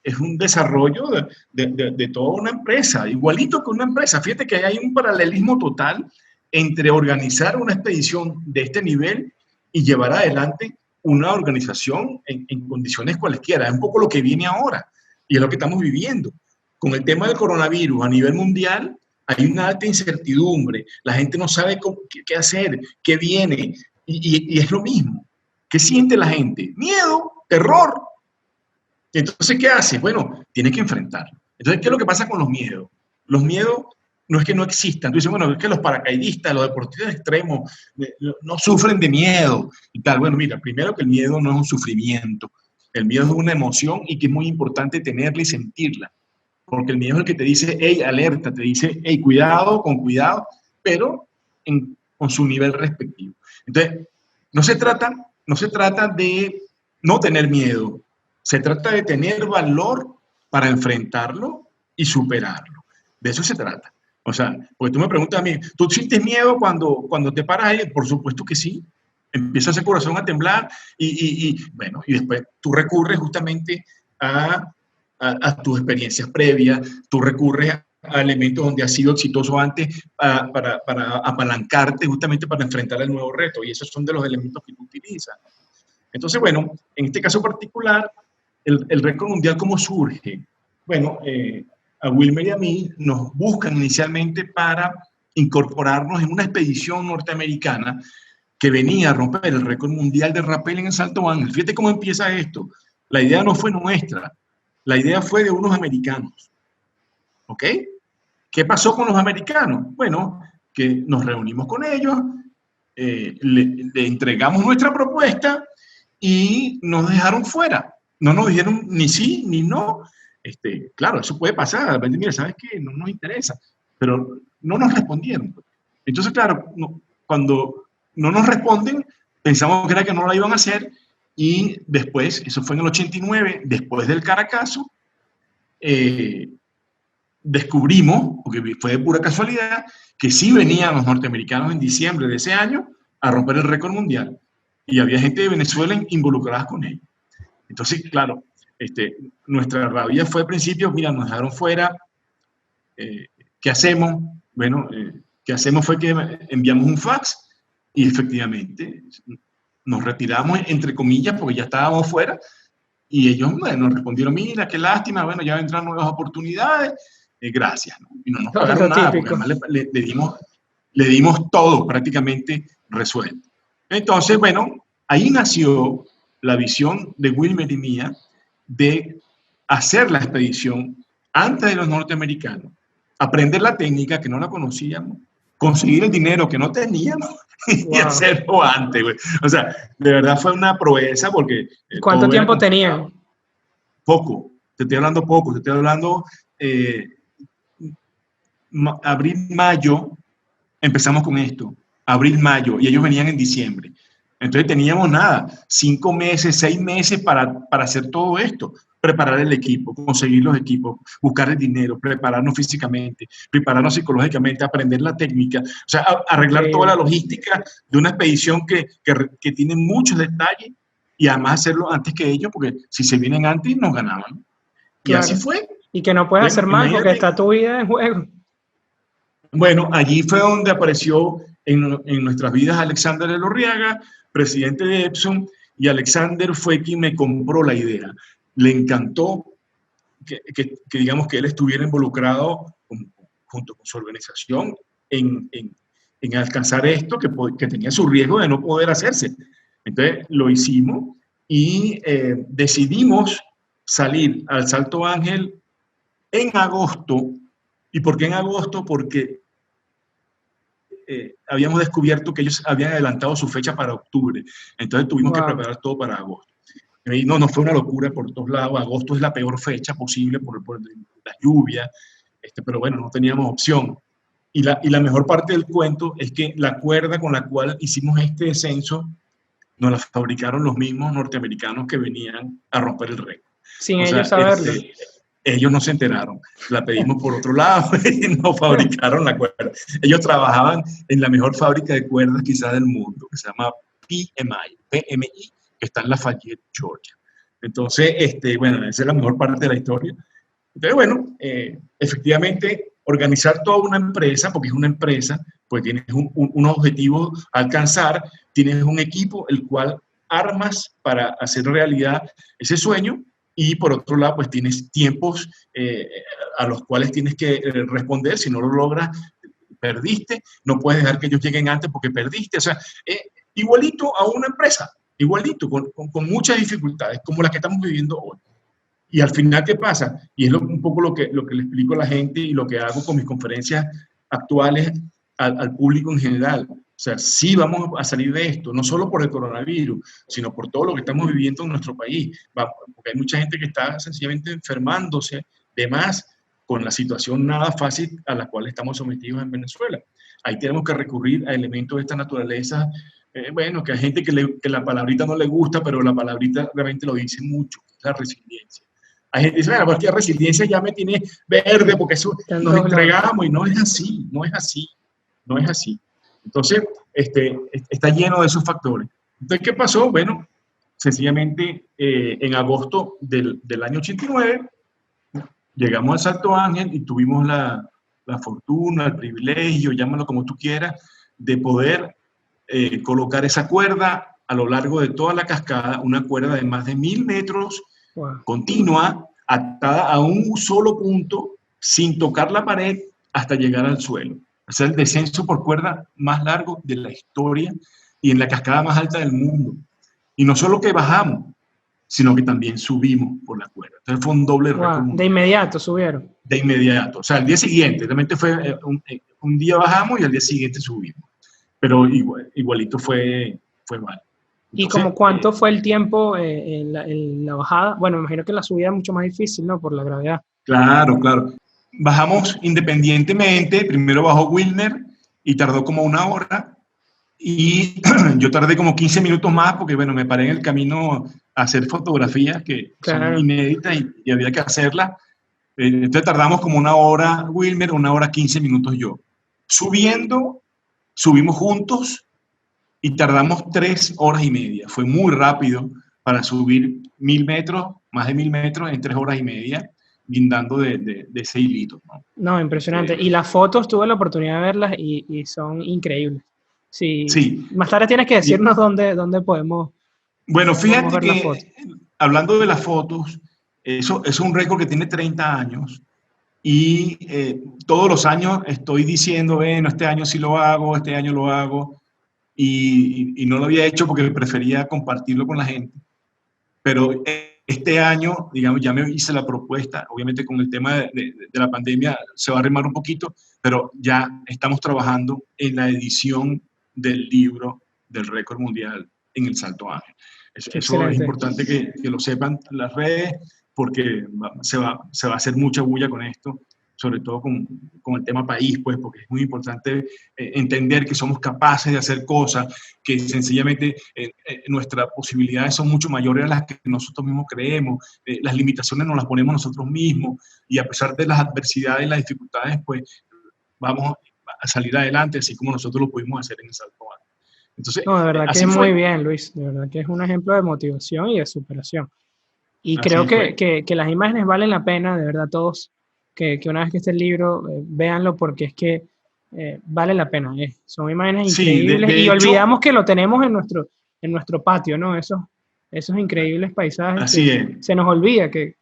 es un desarrollo de toda una empresa, igualito que una empresa. Fíjate que hay un paralelismo total entre organizar una expedición de este nivel y llevar adelante una organización en condiciones cualesquiera. Es un poco lo que viene ahora y es lo que estamos viviendo. Con el tema del coronavirus a nivel mundial, hay una alta incertidumbre. La gente no sabe qué hacer, qué viene, y es lo mismo. ¿Qué siente la gente? Miedo, terror. Entonces, ¿qué hace? Bueno, tiene que enfrentarlo. Entonces, ¿qué es lo que pasa con los miedos? Los miedos no es que no existan. Tú dices, bueno, es que los paracaidistas, los deportistas extremos no sufren de miedo y tal. Bueno, mira, primero que el miedo no es un sufrimiento. El miedo es una emoción y que es muy importante tenerla y sentirla. porque el miedo es el que te dice, hey, alerta, te dice, hey, cuidado, con cuidado, pero con su nivel respectivo. Entonces, no se trata de no tener miedo, se trata de tener valor para enfrentarlo y superarlo. De eso se trata. O sea, porque tú me preguntas a mí, ¿tú sientes miedo cuando te paras ahí? Por supuesto que sí. Empieza ese corazón a temblar bueno, y después tú recurres justamente a tus experiencias previas, tú recurres a elementos donde has sido exitoso antes para apalancarte justamente para enfrentar el nuevo reto, y esos son de los elementos que tú utilizas. Entonces, bueno, en este caso particular, el récord mundial, ¿cómo surge? Bueno, a Wilmer y a mí nos buscan inicialmente para incorporarnos en una expedición norteamericana que venía a romper el récord mundial de rappel en el Salto Ángel. Fíjate cómo empieza esto. La idea no fue nuestra, la idea fue de unos americanos. ¿Ok? ¿Qué pasó con los americanos? Bueno, que nos reunimos con ellos, le entregamos nuestra propuesta y nos dejaron fuera. No nos dijeron ni sí ni no. Claro, eso puede pasar. De repente, mira, ¿sabes qué? No nos interesa. Pero no nos respondieron. Entonces, claro, cuando no nos responden, pensamos que era que no la iban a hacer, y después, eso fue en el 89, después del Caracazo, descubrimos, porque fue de pura casualidad, que sí venían los norteamericanos en diciembre de ese año a romper el récord mundial, y había gente de Venezuela involucrada con ellos. Entonces, claro, nuestra rabia fue al principio, mira, nos dejaron fuera, ¿qué hacemos? Bueno, ¿qué hacemos? Fue que enviamos un fax, y efectivamente nos retiramos, entre comillas, porque ya estábamos fuera, y ellos, bueno, nos respondieron, mira, qué lástima, bueno, ya vendrán nuevas oportunidades, gracias, ¿no? Y no nos pagaron nada, porque además le dimos todo prácticamente resuelto. Entonces, bueno, ahí nació la visión de Wilmer y mía de hacer la expedición antes de los norteamericanos, aprender la técnica que no la conocíamos, conseguir el dinero que no teníamos y hacerlo antes, güey. O sea, de verdad fue una proeza porque... ¿Cuánto tiempo tenían? Poco, te estoy hablando poco, te estoy hablando abril, mayo, empezamos con esto, abril, mayo, y ellos venían en diciembre. Entonces teníamos nada, 5 meses, 6 meses para hacer todo esto, preparar el equipo, conseguir los equipos, buscar el dinero, prepararnos físicamente, prepararnos psicológicamente, aprender la técnica, o sea, arreglar toda la logística de una expedición que tiene muchos detalles, y además hacerlo antes que ellos, porque si se vienen antes nos ganaban. Y claro, así fue. Y que no puedes hacer mal porque está tu vida en juego. Bueno, allí fue donde apareció en nuestras vidas Alexander Elorriaga, presidente de Epson, y Alexander fue quien me compró la idea. Le encantó que digamos que él estuviera involucrado junto con su organización en alcanzar esto que tenía su riesgo de no poder hacerse. Entonces lo hicimos y decidimos salir al Salto Ángel en agosto. ¿Y por qué en agosto? Porque habíamos descubierto que ellos habían adelantado su fecha para octubre. Entonces tuvimos que preparar todo para agosto. Y no fue una locura por todos lados. Agosto es la peor fecha posible por la lluvia, pero bueno, no teníamos opción. Y la mejor parte del cuento es que la cuerda con la cual hicimos este descenso nos la fabricaron los mismos norteamericanos que venían a romper el récord. Sin ellos saberlo. Ellos no se enteraron. La pedimos por otro lado y nos fabricaron la cuerda. Ellos trabajaban en la mejor fábrica de cuerdas quizás del mundo, que se llama PMI, que está en Lafayette, Georgia. Entonces, bueno, esa es la mejor parte de la historia. Entonces, bueno, efectivamente, organizar toda una empresa, porque es una empresa, pues tienes un objetivo a alcanzar, tienes un equipo el cual armas para hacer realidad ese sueño, y por otro lado, pues tienes tiempos a los cuales tienes que responder. Si no lo logras, perdiste, no puedes dejar que ellos lleguen antes porque perdiste. O sea, igualito a una empresa, igualito, con muchas dificultades, como las que estamos viviendo hoy. Y al final, ¿qué pasa? Y es un poco lo que le explico a la gente y lo que hago con mis conferencias actuales al público en general. O sea, sí vamos a salir de esto, no solo por el coronavirus, sino por todo lo que estamos viviendo en nuestro país. Porque hay mucha gente que está sencillamente enfermándose de más con la situación nada fácil a la cual estamos sometidos en Venezuela. Ahí tenemos que recurrir a elementos de esta naturaleza. Bueno, que hay gente que la palabrita no le gusta, pero la palabrita realmente lo dice mucho, es la resiliencia. Hay gente que dice, bueno, porque la resiliencia ya me tiene verde, porque eso nos entregamos, y no es así, no es así, no es así. Entonces, está lleno de esos factores. Entonces, ¿qué pasó? Bueno, sencillamente, en agosto del año 89, llegamos al Salto Ángel y tuvimos la fortuna, el privilegio, llámalo como tú quieras, de poder colocar esa cuerda a lo largo de toda la cascada, una cuerda de más de 1000 metros, continua, atada a un solo punto, sin tocar la pared, hasta llegar al suelo. O sea, el descenso por cuerda más largo de la historia y en la cascada más alta del mundo. Y no solo que bajamos, sino que también subimos por la cuerda. Entonces fue un doble récord mundial. De inmediato subieron. De inmediato. O sea, el día siguiente, realmente fue un día bajamos y al día siguiente subimos. Pero igualito fue mal. Entonces, ¿y como cuánto fue el tiempo en la bajada? Bueno, me imagino que la subida es mucho más difícil, ¿no? Por la gravedad. Claro, claro. Bajamos independientemente. Primero bajó Wilmer y tardó como 1 hora. Y yo tardé como 15 minutos más porque, bueno, me paré en el camino a hacer fotografías que son inéditas y había que hacerlas. Entonces tardamos como 1 hora Wilmer, 1 hora 15 minutos yo. Subimos juntos y tardamos 3 horas y media. Fue muy rápido para subir 1000 metros, más de 1000 metros en 3 horas y media, guindando de ese hilito, ¿no? No, impresionante. Y las fotos, tuve la oportunidad de verlas y son increíbles. Sí. Sí. Más tarde tienes que decirnos dónde podemos. Bueno, fíjate que hablando de las fotos, eso es un récord que tiene 30 años y todos los años estoy diciendo, bueno, este año sí lo hago, este año lo hago y no lo había hecho porque prefería compartirlo con la gente. Pero este año, digamos, ya me hice la propuesta, obviamente con el tema de la pandemia se va a arrimar un poquito, pero ya estamos trabajando en la edición del libro del récord mundial en el Salto Ángel. Eso es importante que lo sepan las redes, porque se va a hacer mucha bulla con esto, sobre todo con el tema país, pues, porque es muy importante entender que somos capaces de hacer cosas, que sencillamente nuestras posibilidades son mucho mayores a las que nosotros mismos creemos, las limitaciones nos las ponemos nosotros mismos, y a pesar de las adversidades y las dificultades, pues, vamos a salir adelante, así como nosotros lo pudimos hacer en el Salto Ángel. Entonces, no, de verdad que es muy bien, Luis, de verdad que es un ejemplo de motivación y de superación. Y creo que las imágenes valen la pena, de verdad, todos, que una vez que esté el libro, véanlo, porque es que vale la pena. Son imágenes increíbles, y olvidamos que lo tenemos en nuestro patio, ¿no? Esos increíbles paisajes. Así es. Se nos olvida que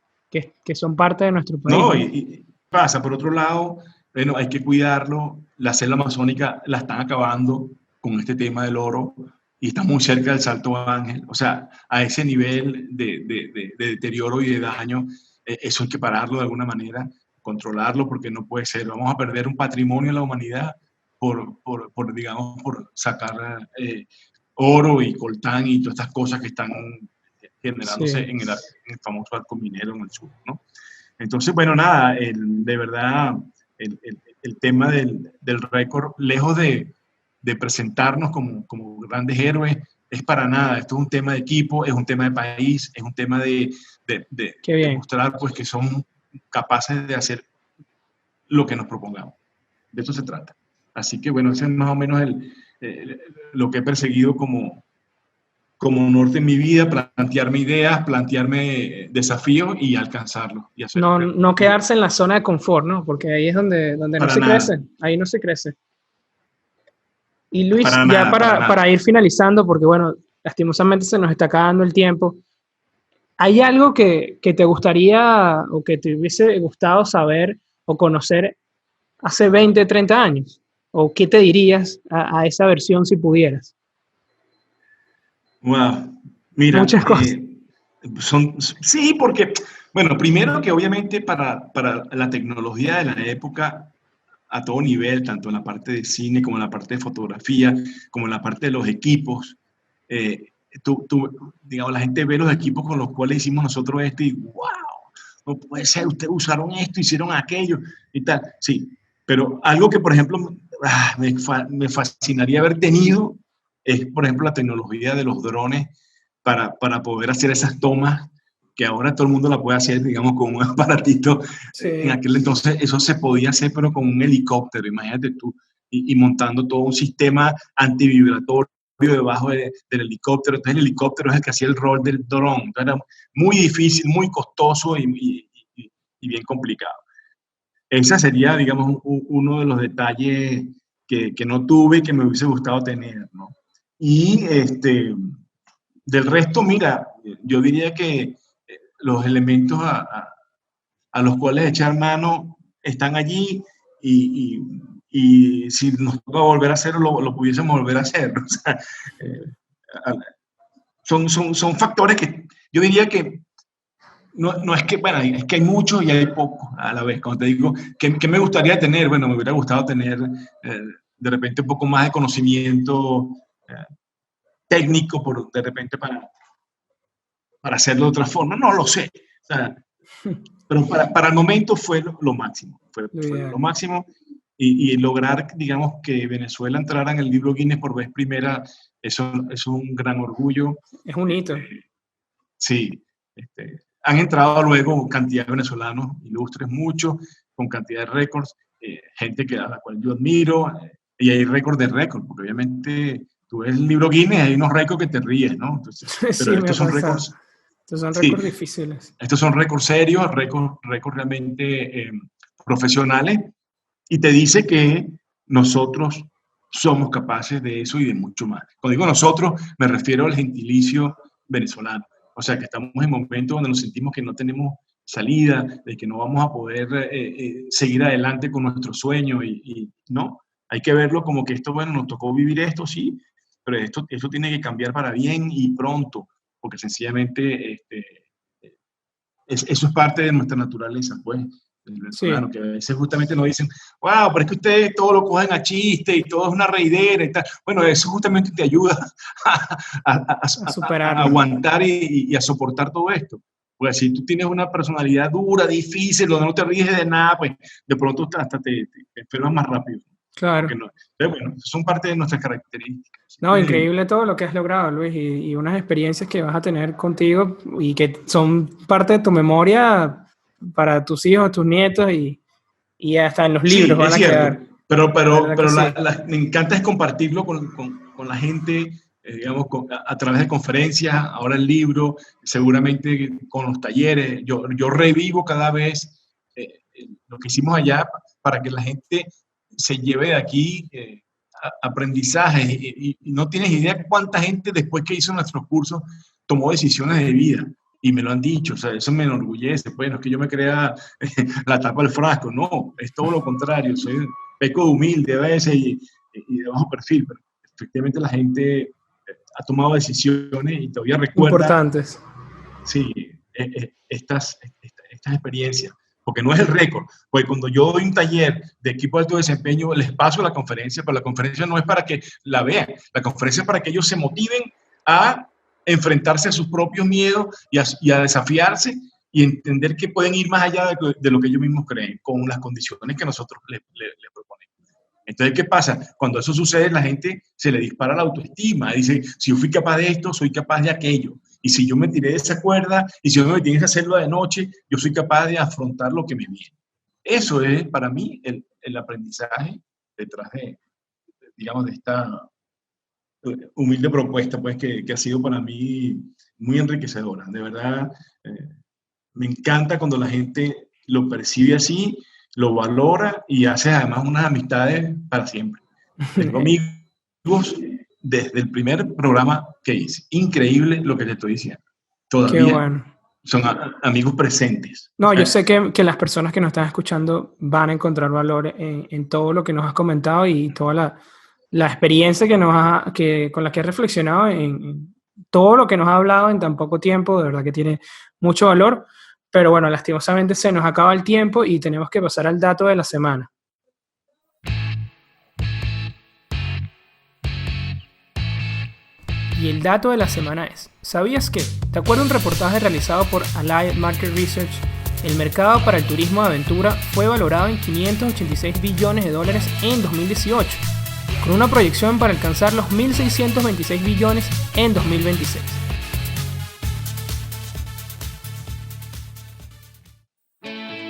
son parte de nuestro país. No, y pasa, por otro lado, bueno, hay que cuidarlo. La selva amazónica la están acabando con este tema del oro y está muy cerca del Salto Ángel. O sea, a ese nivel de deterioro y de daño, eso hay que pararlo de alguna manera, controlarlo, porque no puede ser. Vamos a perder un patrimonio en la humanidad por sacar oro y coltán y todas estas cosas que están generándose en el famoso arco minero en el sur, ¿no? Entonces, bueno, nada, de verdad, el tema del récord, lejos de presentarnos como grandes héroes, es para nada. Esto es un tema de equipo, es un tema de país, es un tema de demostrar, pues, que somos capaces de hacer lo que nos propongamos. De eso se trata. Así que, bueno, ese es más o menos lo que he perseguido como norte en mi vida: plantearme ideas, plantearme desafíos y alcanzarlos. Y no quedarse en la zona de confort, ¿no? Porque ahí es donde no se crece. Ahí no se crece. Y Luis, para ir finalizando, porque bueno, lastimosamente se nos está acabando el tiempo, ¿hay algo que te gustaría o que te hubiese gustado saber o conocer hace 20, 30 años? ¿O qué te dirías a esa versión si pudieras? Wow, mira, muchas cosas. Sí, porque, bueno, primero que obviamente para la tecnología de la época, a todo nivel, tanto en la parte de cine como en la parte de fotografía, como en la parte de los equipos, digamos, la gente ve los equipos con los cuales hicimos nosotros y wow, no puede ser, ustedes usaron esto, hicieron aquello y tal. Sí, pero algo que, por ejemplo, me fascinaría haber tenido es, por ejemplo, la tecnología de los drones para poder hacer esas tomas que ahora todo el mundo la puede hacer, digamos, con un aparatito. Sí. En aquel entonces eso se podía hacer, pero con un helicóptero, imagínate tú, y montando todo un sistema antivibratorio debajo del helicóptero. Entonces el helicóptero es el que hacía el rol del dron. Entonces era muy difícil, muy costoso y bien complicado. Ese sería, digamos, uno de los detalles que no tuve y que me hubiese gustado tener, ¿no? Y del resto, mira, yo diría que los elementos a los cuales echar mano están allí y si nos toca volver a hacerlo, lo pudiésemos volver a hacer. O sea, son factores que yo diría que no es que, bueno, es que hay muchos y hay pocos a la vez. Cuando te digo, ¿qué me gustaría tener? Bueno, me hubiera gustado tener de repente un poco más de conocimiento técnico, de repente para hacerlo de otra forma. No lo sé. O sea, pero para el momento fue lo máximo. Fue lo máximo. Y lograr, digamos, que Venezuela entrara en el libro Guinness por vez primera, eso es un gran orgullo. Es un hito. Sí. Han entrado luego cantidad de venezolanos ilustres, muchos, con cantidad de récords, gente a la cual yo admiro, y hay récords de récord, porque obviamente tú ves el libro Guinness, hay unos récords que te ríes, ¿no? Entonces, pero sí, estos son récords. Estos son récords difíciles. Estos son récords serios, récords realmente profesionales, y te dice que nosotros somos capaces de eso y de mucho más. Cuando digo nosotros, me refiero al gentilicio venezolano. O sea, que estamos en momentos donde nos sentimos que no tenemos salida, de que no vamos a poder seguir adelante con nuestro sueño y no, hay que verlo como que esto, bueno, nos tocó vivir esto, sí, pero esto tiene que cambiar para bien y pronto, porque sencillamente eso es parte de nuestra naturaleza, pues, del venezolano, que a veces justamente nos dicen, wow, pero es que ustedes todo lo cogen a chiste y todo es una reidera y tal. Bueno, eso justamente te ayuda a aguantar y a soportar todo esto. Pues si tú tienes una personalidad dura, difícil, donde no te ríes de nada, pues de pronto hasta te enfermas más rápido. Claro. Pero bueno, son parte de nuestras características. No, increíble todo lo que has logrado, Luis, y unas experiencias que vas a tener contigo y que son parte de tu memoria para tus hijos, tus nietos y hasta en los libros van a quedar. Pero me encanta es compartirlo con la gente, digamos, a través de conferencias, ahora el libro, seguramente con los talleres. Yo revivo cada vez lo que hicimos allá para que la gente se lleve de aquí aprendizajes y no tienes idea cuánta gente después que hizo nuestros cursos tomó decisiones de vida. Y me lo han dicho, o sea, eso me enorgullece. Pues no es que yo me crea la tapa del frasco, no, es todo lo contrario. Soy peco de humilde a veces y de bajo perfil, pero efectivamente la gente ha tomado decisiones y todavía recuerda. Importantes. Sí, estas experiencias, porque no es el récord. Porque cuando yo doy un taller de equipo de alto desempeño, les paso la conferencia, pero la conferencia no es para que la vean, la conferencia es para que ellos se motiven a enfrentarse a sus propios miedos y a desafiarse y entender que pueden ir más allá de lo que ellos mismos creen, con las condiciones que nosotros le proponemos. Entonces, ¿qué pasa? Cuando eso sucede, la gente se le dispara la autoestima, dice, si yo fui capaz de esto, soy capaz de aquello. Y si yo me tiré de esa cuerda, y si yo me metí en esa selva de noche, yo soy capaz de afrontar lo que me viene. Eso es, para mí, el aprendizaje detrás digamos, de esta humilde propuesta, pues, que ha sido para mí muy enriquecedora. De verdad, me encanta cuando la gente lo percibe así, lo valora y hace además unas amistades para siempre. Tengo amigos desde el primer programa que hice. Increíble lo que te estoy diciendo. Todavía Qué bueno. Son amigos presentes. No, yo sé que las personas que nos están escuchando van a encontrar valor en todo lo que nos has comentado y toda la experiencia con la que has reflexionado en todo lo que nos ha hablado en tan poco tiempo. De verdad que tiene mucho valor. Pero bueno, lastimosamente se nos acaba el tiempo y tenemos que pasar al dato de la semana. Y el dato de la semana es, ¿sabías que, de acuerdo a un reportaje realizado por Allied Market Research, El mercado para el turismo de aventura fue valorado en $586 billones en 2018, con una proyección para alcanzar los 1.626 billones en 2026.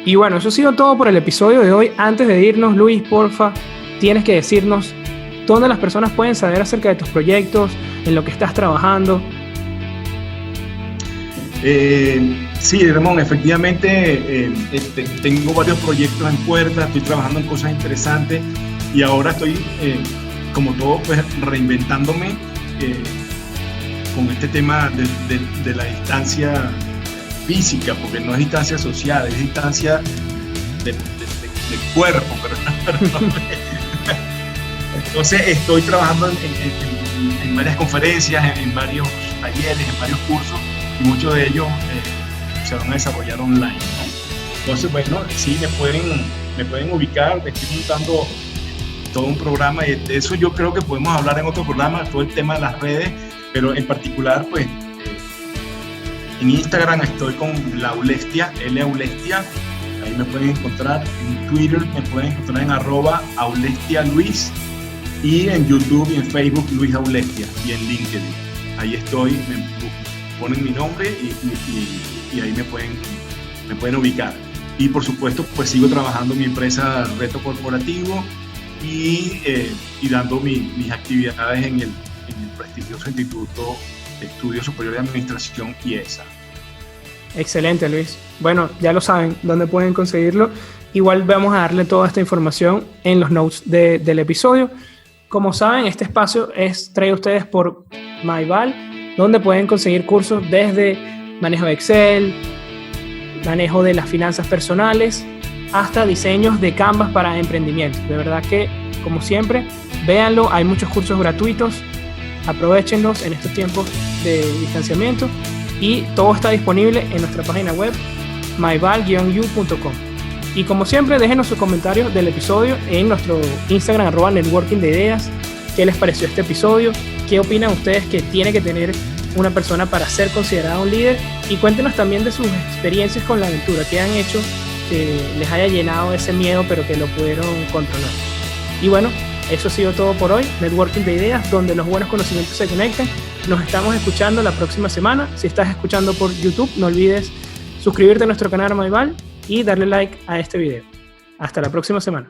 Y bueno, eso ha sido todo por el episodio de hoy. Antes de irnos, Luis, porfa, tienes que decirnos dónde las personas pueden saber acerca de tus proyectos, en lo que estás trabajando. Sí, Ramón, efectivamente tengo varios proyectos en puerta, estoy trabajando en cosas interesantes y ahora estoy, como todo, pues reinventándome con este tema de la distancia física, porque no es distancia social, es distancia de cuerpo, pero entonces estoy trabajando en varias conferencias, en varios talleres, en varios cursos, y muchos de ellos se van a desarrollar online, ¿no? Entonces, bueno, sí, me pueden ubicar, estoy montando todo un programa, y de eso yo creo que podemos hablar en otro programa, todo el tema de las redes, pero en particular, pues, en Instagram estoy con La Aulestia, L-Aulestia, ahí me pueden encontrar, en Twitter me pueden encontrar en @AulestiaLuis, y en YouTube y en Facebook Luis Aulestia, y en LinkedIn, ahí estoy, me ponen mi nombre y ahí me pueden ubicar. Y por supuesto, pues sigo trabajando en mi empresa Reto Corporativo y dando mis actividades en el prestigioso Instituto de Estudios Superiores de Administración, IESA. Excelente, Luis. Bueno, ya lo saben dónde pueden conseguirlo. Igual vamos a darle toda esta información en los notes del episodio. Como saben, este espacio es traído a ustedes por MyVal, donde pueden conseguir cursos desde manejo de Excel, manejo de las finanzas personales, hasta diseños de Canvas para emprendimiento. De verdad que, como siempre, véanlo, hay muchos cursos gratuitos, aprovéchenlos en estos tiempos de distanciamiento y todo está disponible en nuestra página web myval-u.com. Y como siempre, déjenos sus comentarios del episodio en nuestro Instagram @networkingdeideas. ¿Qué les pareció este episodio? ¿Qué opinan ustedes que tiene que tener una persona para ser considerada un líder? Y cuéntenos también de sus experiencias con la aventura, qué han hecho que les haya llenado ese miedo pero que lo pudieron controlar. Y bueno, eso ha sido todo por hoy. Networking de Ideas, donde los buenos conocimientos se conectan. Nos estamos escuchando la próxima semana. Si estás escuchando por YouTube, no olvides suscribirte a nuestro canal MyVal y darle like a este video. Hasta la próxima semana.